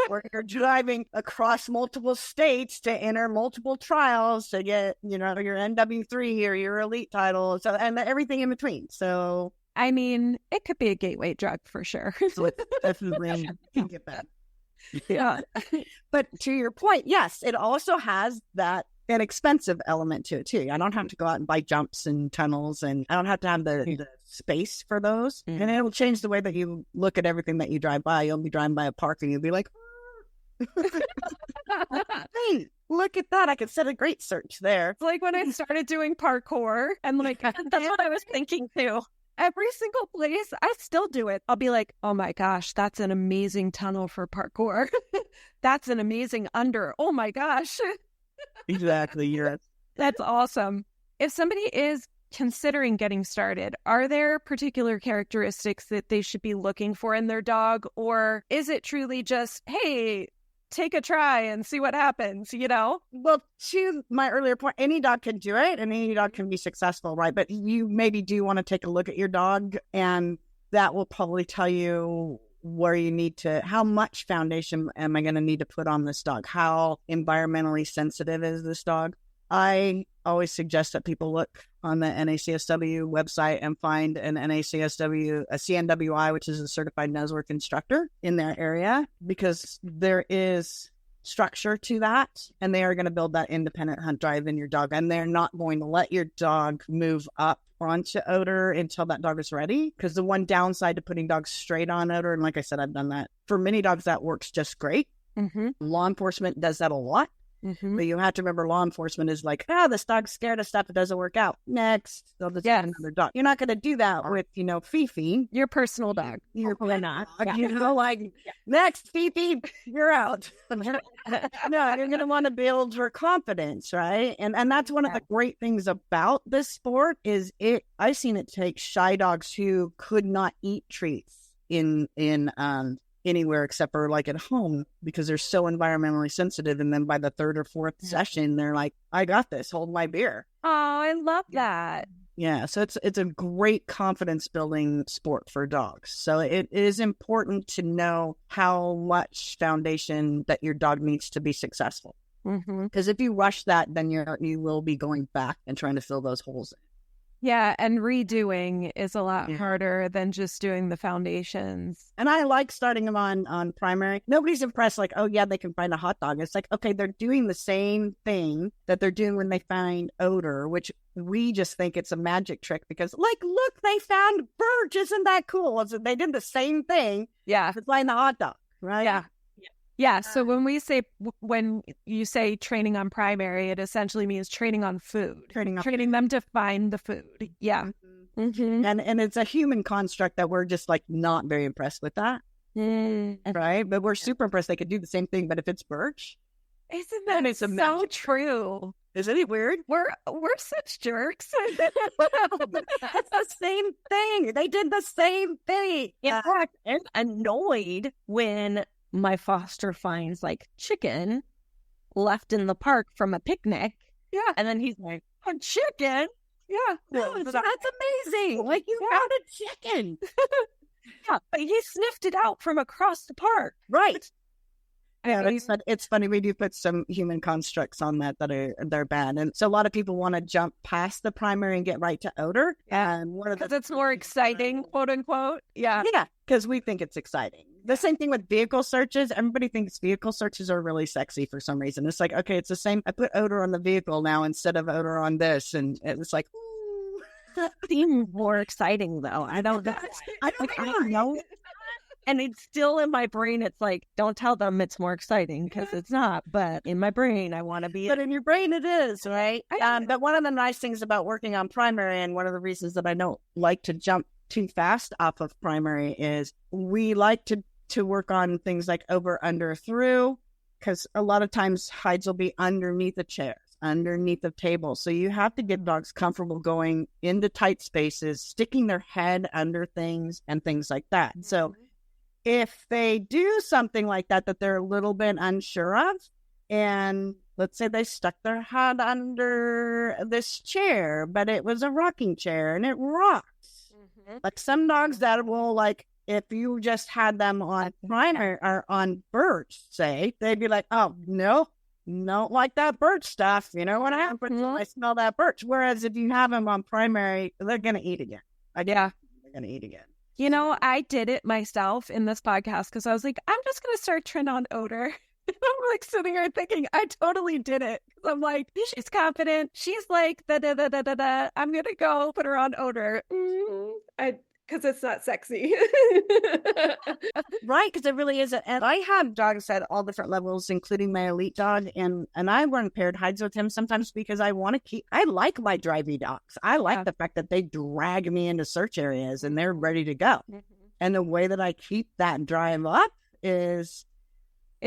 D: where you're driving across multiple states to enter multiple trials to get, your NW3 or your elite title, and everything in between. So,
C: I mean, it could be a gateway drug for sure.
D: Definitely can get that.
C: Yeah.
D: But to your point, yes, it also has an expensive element to it too. I don't have to go out and buy jumps and tunnels, and I don't have to have the space for those. And it'll change the way that you look at everything that you drive by. You'll be driving by a park and you'll be like, hey, look at that. I could set a great search there.
C: It's like when I started doing parkour, and like that's what I was thinking too. Every single place, I still do it. I'll be like, oh my gosh, that's an amazing tunnel for parkour. That's an amazing under. Oh my gosh.
D: Exactly. Yes.
C: That's awesome. If somebody is considering getting started, are there particular characteristics that they should be looking for in their dog? Or is it truly just, hey, take a try and see what happens, you know?
D: Well, to my earlier point, any dog can do it and any dog can be successful, right? But you maybe do want to take a look at your dog, and that will probably tell you where you need to, how much foundation am I going to need to put on this dog? How environmentally sensitive is this dog? I always suggest that people look on the NACSW website and find an NACSW, a CNWI, which is a certified nosework instructor in their area, because there is structure to that, and they are going to build that independent hunt drive in your dog, and they're not going to let your dog move up onto odor until that dog is ready. Because the one downside to putting dogs straight on odor, and like I said, I've done that for many dogs, that works just great. Law enforcement does that a lot. But you have to remember, law enforcement is like, this dog's scared of stuff. It doesn't work out. Next, they'll just get another dog. You're not going to do that with, Fifi.
C: Your personal dog.
D: You're not. Like, next, Fifi, you're out. No, you're going to want to build her confidence, right? And that's one of the great things about this sport is I've seen it take shy dogs who could not eat treats in anywhere except for like at home, because they're so environmentally sensitive. And then by the third or fourth session, they're like, I got this, hold my beer.
C: Oh, I love that.
D: Yeah. So it's a great confidence building sport for dogs. So it is important to know how much foundation that your dog needs to be successful. Because if you rush that, then you will be going back and trying to fill those holes in.
C: Yeah, and redoing is a lot harder than just doing the foundations.
D: And I like starting them on primary. Nobody's impressed like, oh, yeah, they can find a hot dog. It's like, okay, they're doing the same thing that they're doing when they find odor, which we just think it's a magic trick because, like, look, they found birch. Isn't that cool? So they did the same thing to find the hot dog, right?
C: Yeah, so when you say training on primary, it essentially means training on food. Training them to find the food. Yeah.
D: And it's a human construct that we're just like not very impressed with that. Right? But we're super impressed they could do the same thing, but if it's birch.
C: Isn't that so true?
D: Isn't it weird?
C: We're such jerks.
D: It's the same thing. They did the same thing.
B: In fact, I'm annoyed when my foster finds like chicken left in the park from a picnic.
C: Yeah.
B: And then he's like, a chicken?
C: Yeah.
B: No, that's amazing. Like, you found a chicken. Yeah, but he sniffed it out from across the park.
D: Right. Yeah, it's funny. We do put some human constructs on they're bad. And so a lot of people want to jump past the primary and get right to odor. And
C: because it's more exciting, quote unquote. Yeah.
D: Yeah, because we think it's exciting. The same thing with vehicle searches. Everybody thinks vehicle searches are really sexy for some reason. It's like, okay, it's the same. I put odor on the vehicle now instead of odor on this. And it's like, ooh.
B: That seems more exciting, though. I don't know. And it's still in my brain. It's like, don't tell them it's more exciting because it's not. But in my brain, I want to be.
D: But in your brain, it is, right? But one of the nice things about working on primary, and one of the reasons that I don't like to jump too fast off of primary, is we like to work on things like over, under, through, because a lot of times hides will be underneath the chairs, underneath the table. So you have to get dogs comfortable going into tight spaces, sticking their head under things and things like that. So if they do something like that they're a little bit unsure of, and let's say they stuck their head under this chair, but it was a rocking chair and it rocks. Like some dogs that will, like, if you just had them on primary or on birch, say, they'd be like, oh, no, don't like that birch stuff. You know what happens when I smell that birch? Whereas if you have them on primary, they're going to eat again. They're going to eat again.
C: You know, I did it myself in this podcast because I was like, I'm just going to start trend on Odor. I'm like sitting here thinking I totally did it. I'm like, she's confident. She's like, da-da-da-da-da-da. I'm going to go put her on Odor.
A: Because it's not sexy.
D: Right, because it really isn't. And I have dogs at all different levels, including my elite dog, and I run paired hides with him sometimes because I like my drivey dogs. I like the fact that they drag me into search areas and they're ready to go. Mm-hmm. And the way that I keep that drive up is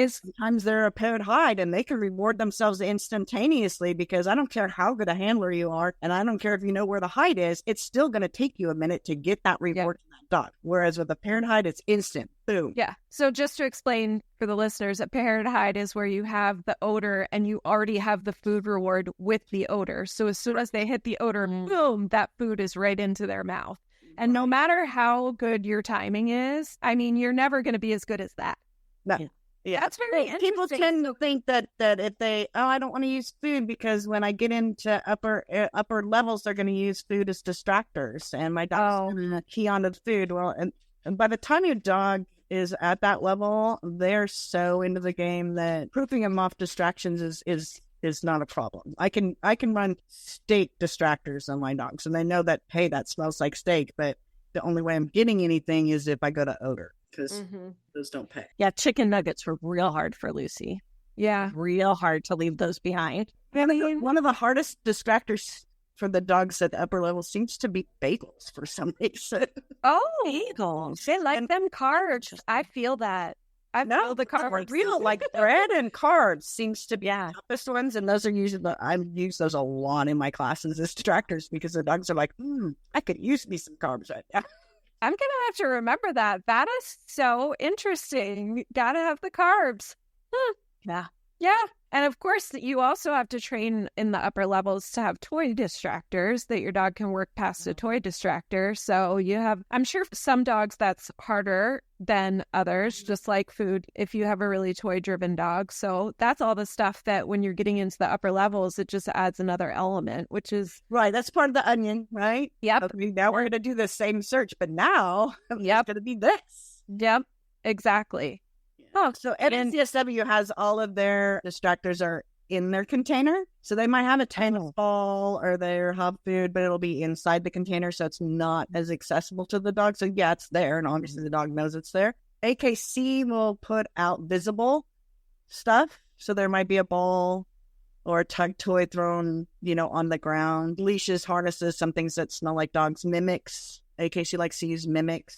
D: sometimes they're a paired hide and they can reward themselves instantaneously, because I don't care how good a handler you are, and I don't care if you know where the hide is, it's still going to take you a minute to get that reward to that dog. Whereas with a paired hide, it's instant. Boom.
C: Yeah. So just to explain for the listeners, a paired hide is where you have the odor and you already have the food reward with the odor. So as soon as they hit the odor, boom, that food is right into their mouth. And no matter how good your timing is, I mean, you're never going to be as good as that.
D: No.
C: Yeah, that's very interesting.
D: People tend to think that if they, I don't want to use food because when I get into upper levels, they're going to use food as distractors, and my dog's going to key onto the food. Well, and by the time your dog is at that level, they're so into the game that proofing them off distractions is not a problem. I can run steak distractors on my dogs, and they know that, hey, that smells like steak, but the only way I'm getting anything is if I go to odor. Because those don't pay.
B: Yeah, chicken nuggets were real hard for Lucy.
C: Yeah.
B: Real hard to leave those behind.
D: One of the hardest distractors for the dogs at the upper level seems to be bagels for some reason.
C: Oh, bagels. They like them carbs. I feel that. I feel the carbs.
D: Real, like bread and carbs seems to be the toughest ones. And those are usually, I've used those a lot in my classes as distractors because the dogs are like, I could use me some carbs right now.
C: I'm going to have to remember that. That is so interesting. Got to have the carbs.
B: Yeah.
C: Yeah. And of course, you also have to train in the upper levels to have toy distractors that your dog can work past a toy distractor. So you have, I'm sure some dogs that's harder than others, just like food, if you have a really toy-driven dog. So that's all the stuff that when you're getting into the upper levels, it just adds another element, which is...
D: Right, that's part of the onion, right?
C: Yep.
D: Okay, now we're going to do the same search, but now it's going to be this.
C: Yep, exactly.
D: Oh, so STSW has all of their distractors are in their container. So they might have a tennis ball or their hub food, but it'll be inside the container. So it's not as accessible to the dog. So yeah, it's there. And obviously the dog knows it's there. AKC will put out visible stuff. So there might be a ball or a tug toy thrown, on the ground. Leashes, harnesses, some things that smell like dogs. Mimics. AKC likes to use mimics.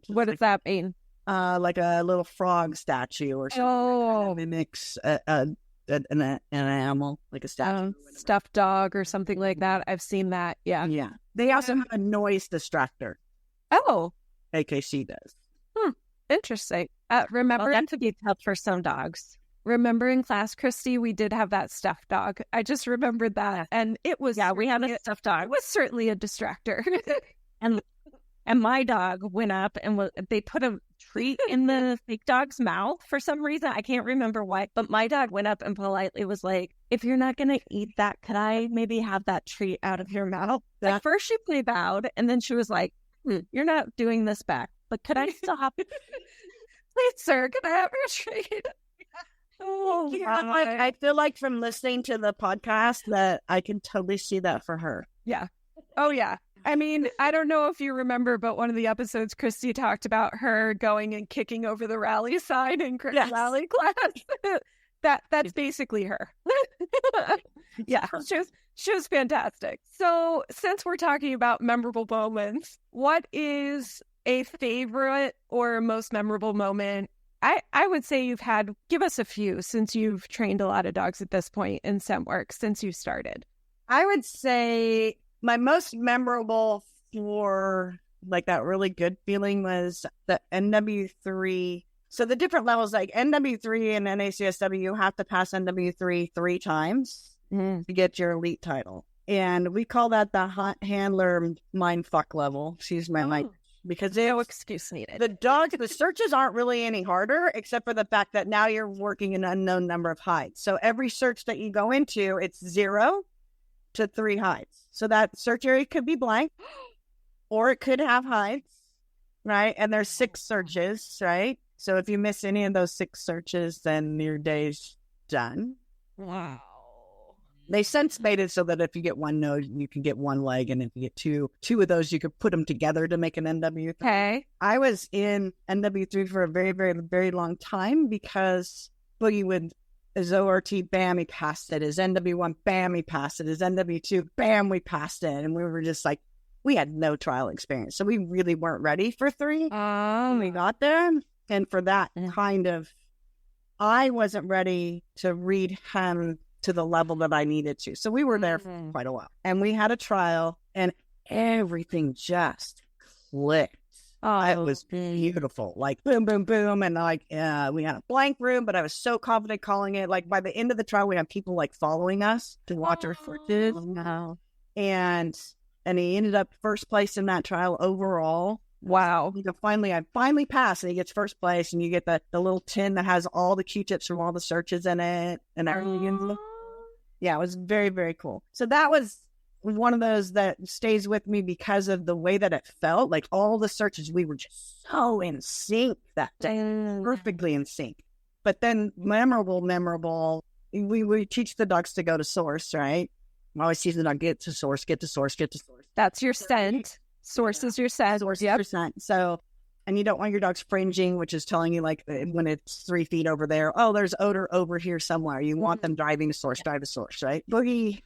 C: What does that mean?
D: Like a little frog statue or something that mimics an animal, like a statue.
C: Stuffed dog or something like that. I've seen that. Yeah.
D: Yeah. They also have a noise distractor.
C: Oh.
D: AKC does.
C: Interesting. Remember,
B: that could be tough for some dogs.
C: Remember in class, Christy, we did have that stuffed dog. I just remembered that. And it was...
B: Yeah, we had a stuffed dog.
C: It was certainly a distractor.
B: And my dog went up and they put a treat in the fake dog's mouth for some reason. I can't remember why. But my dog went up and politely was like, if you're not going to eat that, could I maybe have that treat out of your mouth? At first she played bowed and then she was like, you're not doing this back. But could I still have it?
C: Please, sir, can I have your treat?
D: I feel like from listening to the podcast that I can totally see that for her.
C: Yeah. Oh, yeah. I mean, I don't know if you remember, but one of the episodes, Christy talked about her going and kicking over the rally sign in rally class. That's basically her. Yeah, she was fantastic. So since we're talking about memorable moments, what is a favorite or most memorable moment? I would say give us a few since you've trained a lot of dogs at this point in scent work since you started.
D: I would say my most memorable for like that really good feeling was the NW3. So the different levels like NW3 and NACSW, you have to pass NW3 3 times to get your elite title. And we call that the hot handler mindfuck level. Excuse my language. Because
C: no excuse needed.
D: The searches aren't really any harder, except for the fact that now you're working an unknown number of hides. So every search that you go into, it's 0 to 3 hides. So that search area could be blank, or it could have hides, right? And there's 6 searches, right? So if you miss any of those 6 searches, then your day's done.
C: Wow.
D: They since made it so that if you get 1 nose, you can get 1 leg, and if you get two of those, you could put them together to make an NW3.
C: Okay.
D: I was in NW3 for a very, very, very long time because Boogie would, his ORT, bam, he passed it. His NW1, bam, he passed it. His NW2, bam, we passed it. And we were just like, we had no trial experience. So we really weren't ready for 3 when we got there. And for that kind of, I wasn't ready to read him to the level that I needed to. So we were there for quite a while. And we had a trial and everything just clicked. Oh, it was beautiful. Like boom, boom, boom. And like, we had a blank room, but I was so confident calling it. Like by the end of the trial, we had people like following us to watch our searches.
C: No.
D: And he ended up first place in that trial overall.
C: Wow.
D: I finally passed, and he gets first place, and you get the little tin that has all the Q-tips from all the searches in it and everything. Yeah, it was very, very cool. So that was one of those that stays with me because of the way that it felt. Like all the searches, we were just so in sync that day, perfectly in sync. But then memorable, we teach the dogs to go to source, right? I always teach the dog, get to source.
C: That's your scent. Source is your scent.
D: Source is your scent. So, and you don't want your dogs fringing, which is telling you like when it's 3 feet over there, oh, there's odor over here somewhere. You want them driving to source, right? Boogie,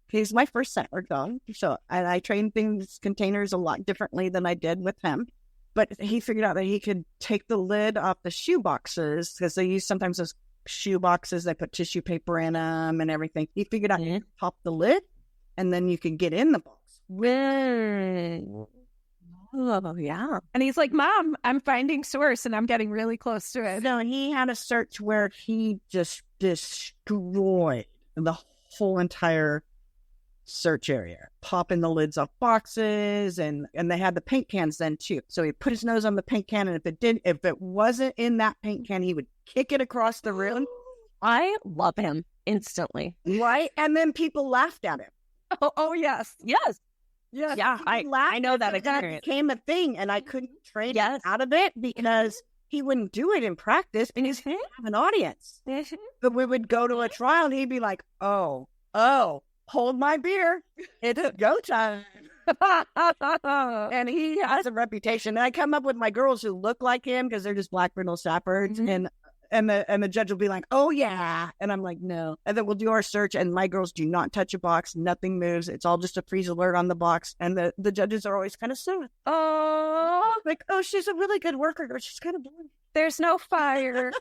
D: he's my first scent work dog. So, and I train containers a lot differently than I did with him. But he figured out that he could take the lid off the shoe boxes because they use sometimes those shoe boxes, they put tissue paper in them and everything. He figured out you pop the lid and then you can get in the box.
C: Oh, yeah. And he's like, Mom, I'm finding source and I'm getting really close to it.
D: So he had a search where he just destroyed the whole entire search area, popping the lids off boxes, and they had the paint cans then too. So he put his nose on the paint can, and if it wasn't in that paint can, he would kick it across the room.
C: I love him instantly.
D: Right? And then people laughed at him.
C: Oh yes. Yes. Yes. Yeah, I know that experience.
D: That became a thing, and I couldn't train him out of it because he wouldn't do it in practice because he didn't have an audience. But we would go to a trial, and he'd be like, oh, hold my beer. It's go time. And he has a reputation. And I come up with my girls who look like him because they're just black brindle Staffords. And the judge will be like, oh, yeah. And I'm like, no. And then we'll do our search, and my girls do not touch a box. Nothing moves. It's all just a freeze alert on the box. And the judges are always kind of sad. Oh, like, oh, she's a really good worker, but she's kind of boring.
C: There's no fire.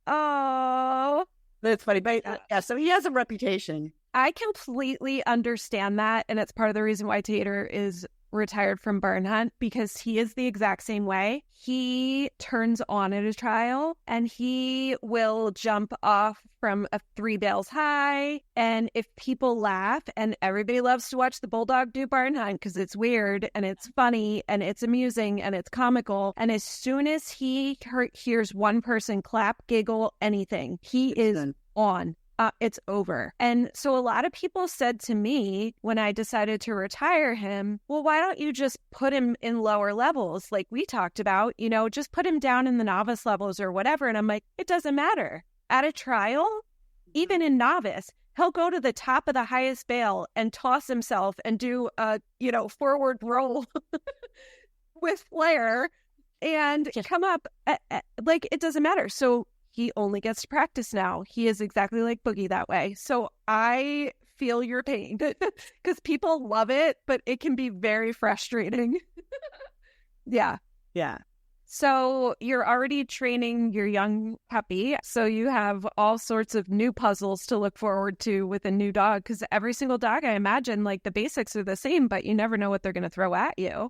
C: Oh.
D: That's funny. But yeah, so he has a reputation.
C: I completely understand that. And it's part of the reason why Tater is retired from Barn Hunt, because he is the exact same way. He turns on at a trial and he will jump off from a 3 bales high. And if people laugh, and everybody loves to watch the bulldog do Barn Hunt because it's weird and it's funny and it's amusing and it's comical. And as soon as he hears one person clap, giggle, anything, he is on. It's over. And so a lot of people said to me when I decided to retire him, well, why don't you just put him in lower levels like we talked about, just put him down in the novice levels or whatever. And I'm like, it doesn't matter. At a trial, even in novice, he'll go to the top of the highest bale and toss himself and do a, forward roll with flair and come up. Like, it doesn't matter. So he only gets to practice now. He is exactly like Boogie that way. So I feel your pain because people love it, but it can be very frustrating. Yeah.
D: Yeah.
C: So you're already training your young puppy. So you have all sorts of new puzzles to look forward to with a new dog, because every single dog, I imagine, like the basics are the same, but you never know what they're going to throw at you.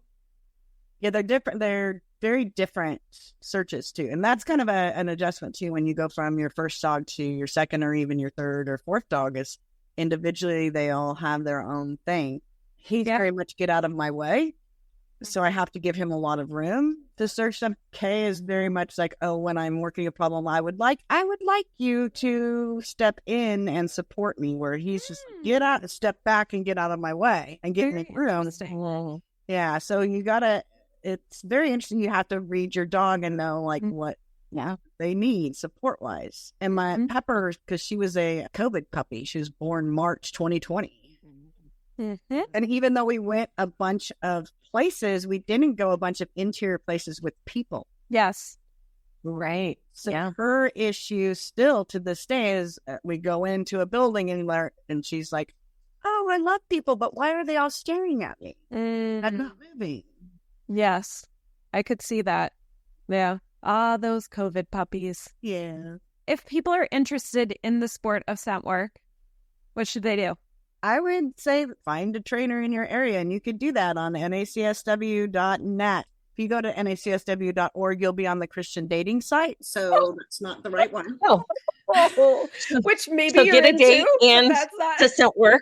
D: Yeah, they're different. They're very different searches too. And that's kind of an adjustment too when you go from your first dog to your second or even your third or fourth dog. Is individually they all have their own thing. He's very much get out of my way. So I have to give him a lot of room to search them. Kay is very much like, oh, when I'm working a problem, I would like you to step in and support me, where he's just get out, step back and get out of my way and get me room. Yeah. So you gotta, it's very interesting. You have to read your dog and know like
C: Mm.
D: what they need support wise. And my Pepper, because she was a COVID puppy, she was born March 2020. And even though we went a bunch of places, we didn't go a bunch of interior places with people.
C: Yes.
B: Right.
D: So her issue still to this day is we go into a building and she's like, oh, I love people, but why are they all staring at me? I'm not moving.
C: Yes. I could see that. Yeah. Ah, those COVID puppies.
D: Yeah.
C: If people are interested in the sport of scent work, what should they do?
D: I would say find a trainer in your area, and you could do that on NACSW.net. If you go to NACSW.org, you'll be on the Christian dating site.
E: So that's not the right one.
B: Oh,
A: Which maybe
B: so
A: you're
B: get a
A: into,
B: date
A: but
B: and
A: that's not.
B: to scent work.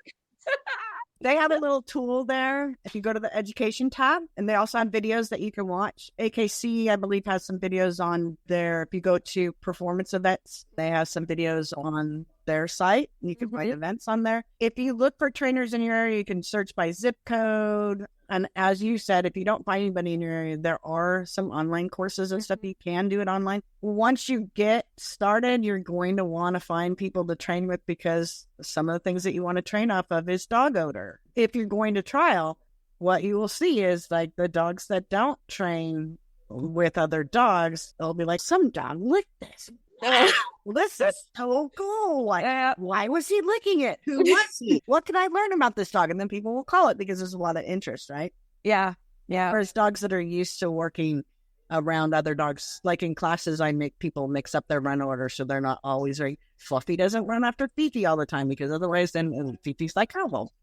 D: They have a little tool there. If you go to the education tab, and they also have videos that you can watch. AKC, I believe, has some videos on there. If you go to performance events, they have some videos on their site. You can find events on there. If you look for trainers in your area, you can search by zip code. And as you said, if you don't find anybody in your area, there are some online courses and stuff. You can do it online. Once you get started, you're going to want to find people to train with, because some of the things that you want to train off of is dog odor. If you're going to trial, what you will see is like the dogs that don't train with other dogs, they'll be like, some dog licked this. Wow, this is so cool. Like, why was he licking it? Who was he? What can I learn about this dog? And then people will call it because there's a lot of interest, right?
C: Yeah. Yeah.
D: Whereas dogs that are used to working around other dogs, like in classes, I make people mix up their run order so they're not always right. Fluffy doesn't run after Fifi all the time, because otherwise then Fifi's like, oh, well,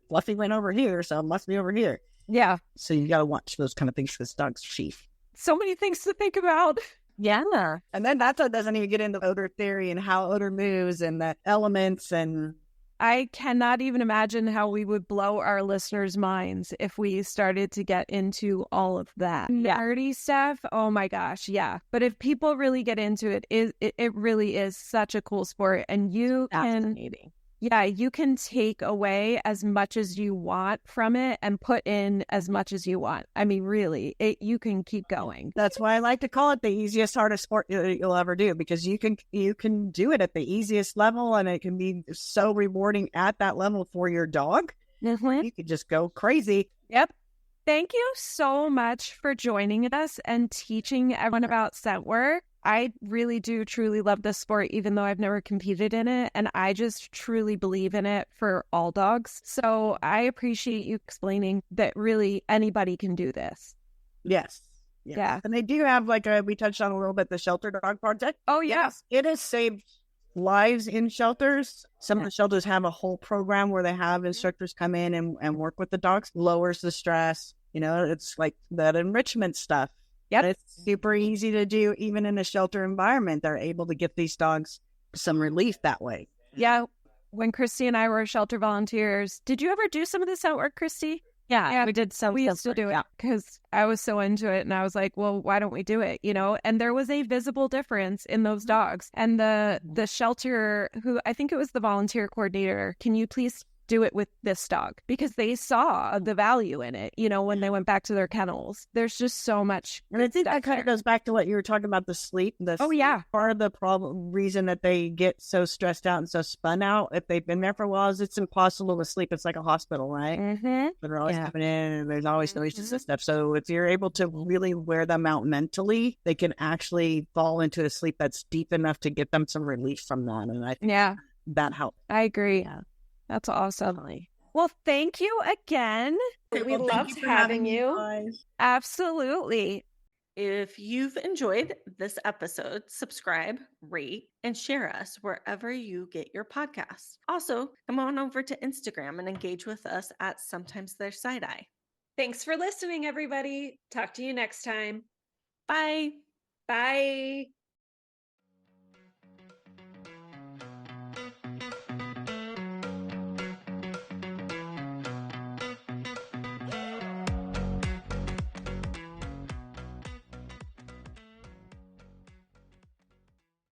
D: Fluffy went over here, so it must be over here.
C: Yeah.
D: So you got to watch those kind of things because dogs chief.
C: So many things to think about.
B: Yeah.
D: And then that doesn't even get into odor theory and how odor moves and the elements. And
C: I cannot even imagine how we would blow our listeners' minds if we started to get into all of that nerdy stuff. Oh my gosh. Yeah. But if people really get into it, it really is such a cool sport. And you can take away as much as you want from it and put in as much as you want. I mean, really, you can keep going.
D: That's why I like to call it the easiest, hardest sport you'll ever do, because you can do it at the easiest level, and it can be so rewarding at that level for your dog. You could just go crazy.
C: Yep. Thank you so much for joining us and teaching everyone about scent work. I really do truly love this sport, even though I've never competed in it. And I just truly believe in it for all dogs. So I appreciate you explaining that really anybody can do this.
D: Yes.
C: Yeah.
D: And they do have, like we touched on a little bit, the Shelter Dog Project.
C: Oh, yeah.
D: Yes, it has saved lives in shelters. Some of the shelters have a whole program where they have instructors come in and work with the dogs, lowers the stress. You know, it's like that enrichment stuff.
C: Yep.
D: It's super easy to do, even in a shelter environment. They're able to get these dogs some relief that way.
C: Yeah. When Christy and I were shelter volunteers, did you ever do some of this at work, Christy?
B: Yeah, we did some.
C: We used to do it because I was so into it, and I was like, well, why don't we do it? You know, and there was a visible difference in those dogs. And the shelter, who I think it was the volunteer coordinator, can you please do it with this dog? Because they saw the value in it, you know, when they went back to their kennels. There's just so much.
D: And I think that kind of goes back to what you were talking about, the sleep. Part of the reason that they get so stressed out and so spun out, if they've been there for a while, is it's impossible to sleep. It's like a hospital, right?
C: Mm-hmm.
D: But they're always coming in, and there's always noises and stuff. So if you're able to really wear them out mentally, they can actually fall into a sleep that's deep enough to get them some relief from that. And I think that helps.
C: I agree. Yeah. That's awesome. Well, thank you again.
A: We loved having you.
C: Absolutely.
B: If you've enjoyed this episode, subscribe, rate, and share us wherever you get your podcasts. Also, come on over to Instagram and engage with us at Sometimes There's Side Eye.
A: Thanks for listening, everybody. Talk to you next time.
B: Bye.
A: Bye.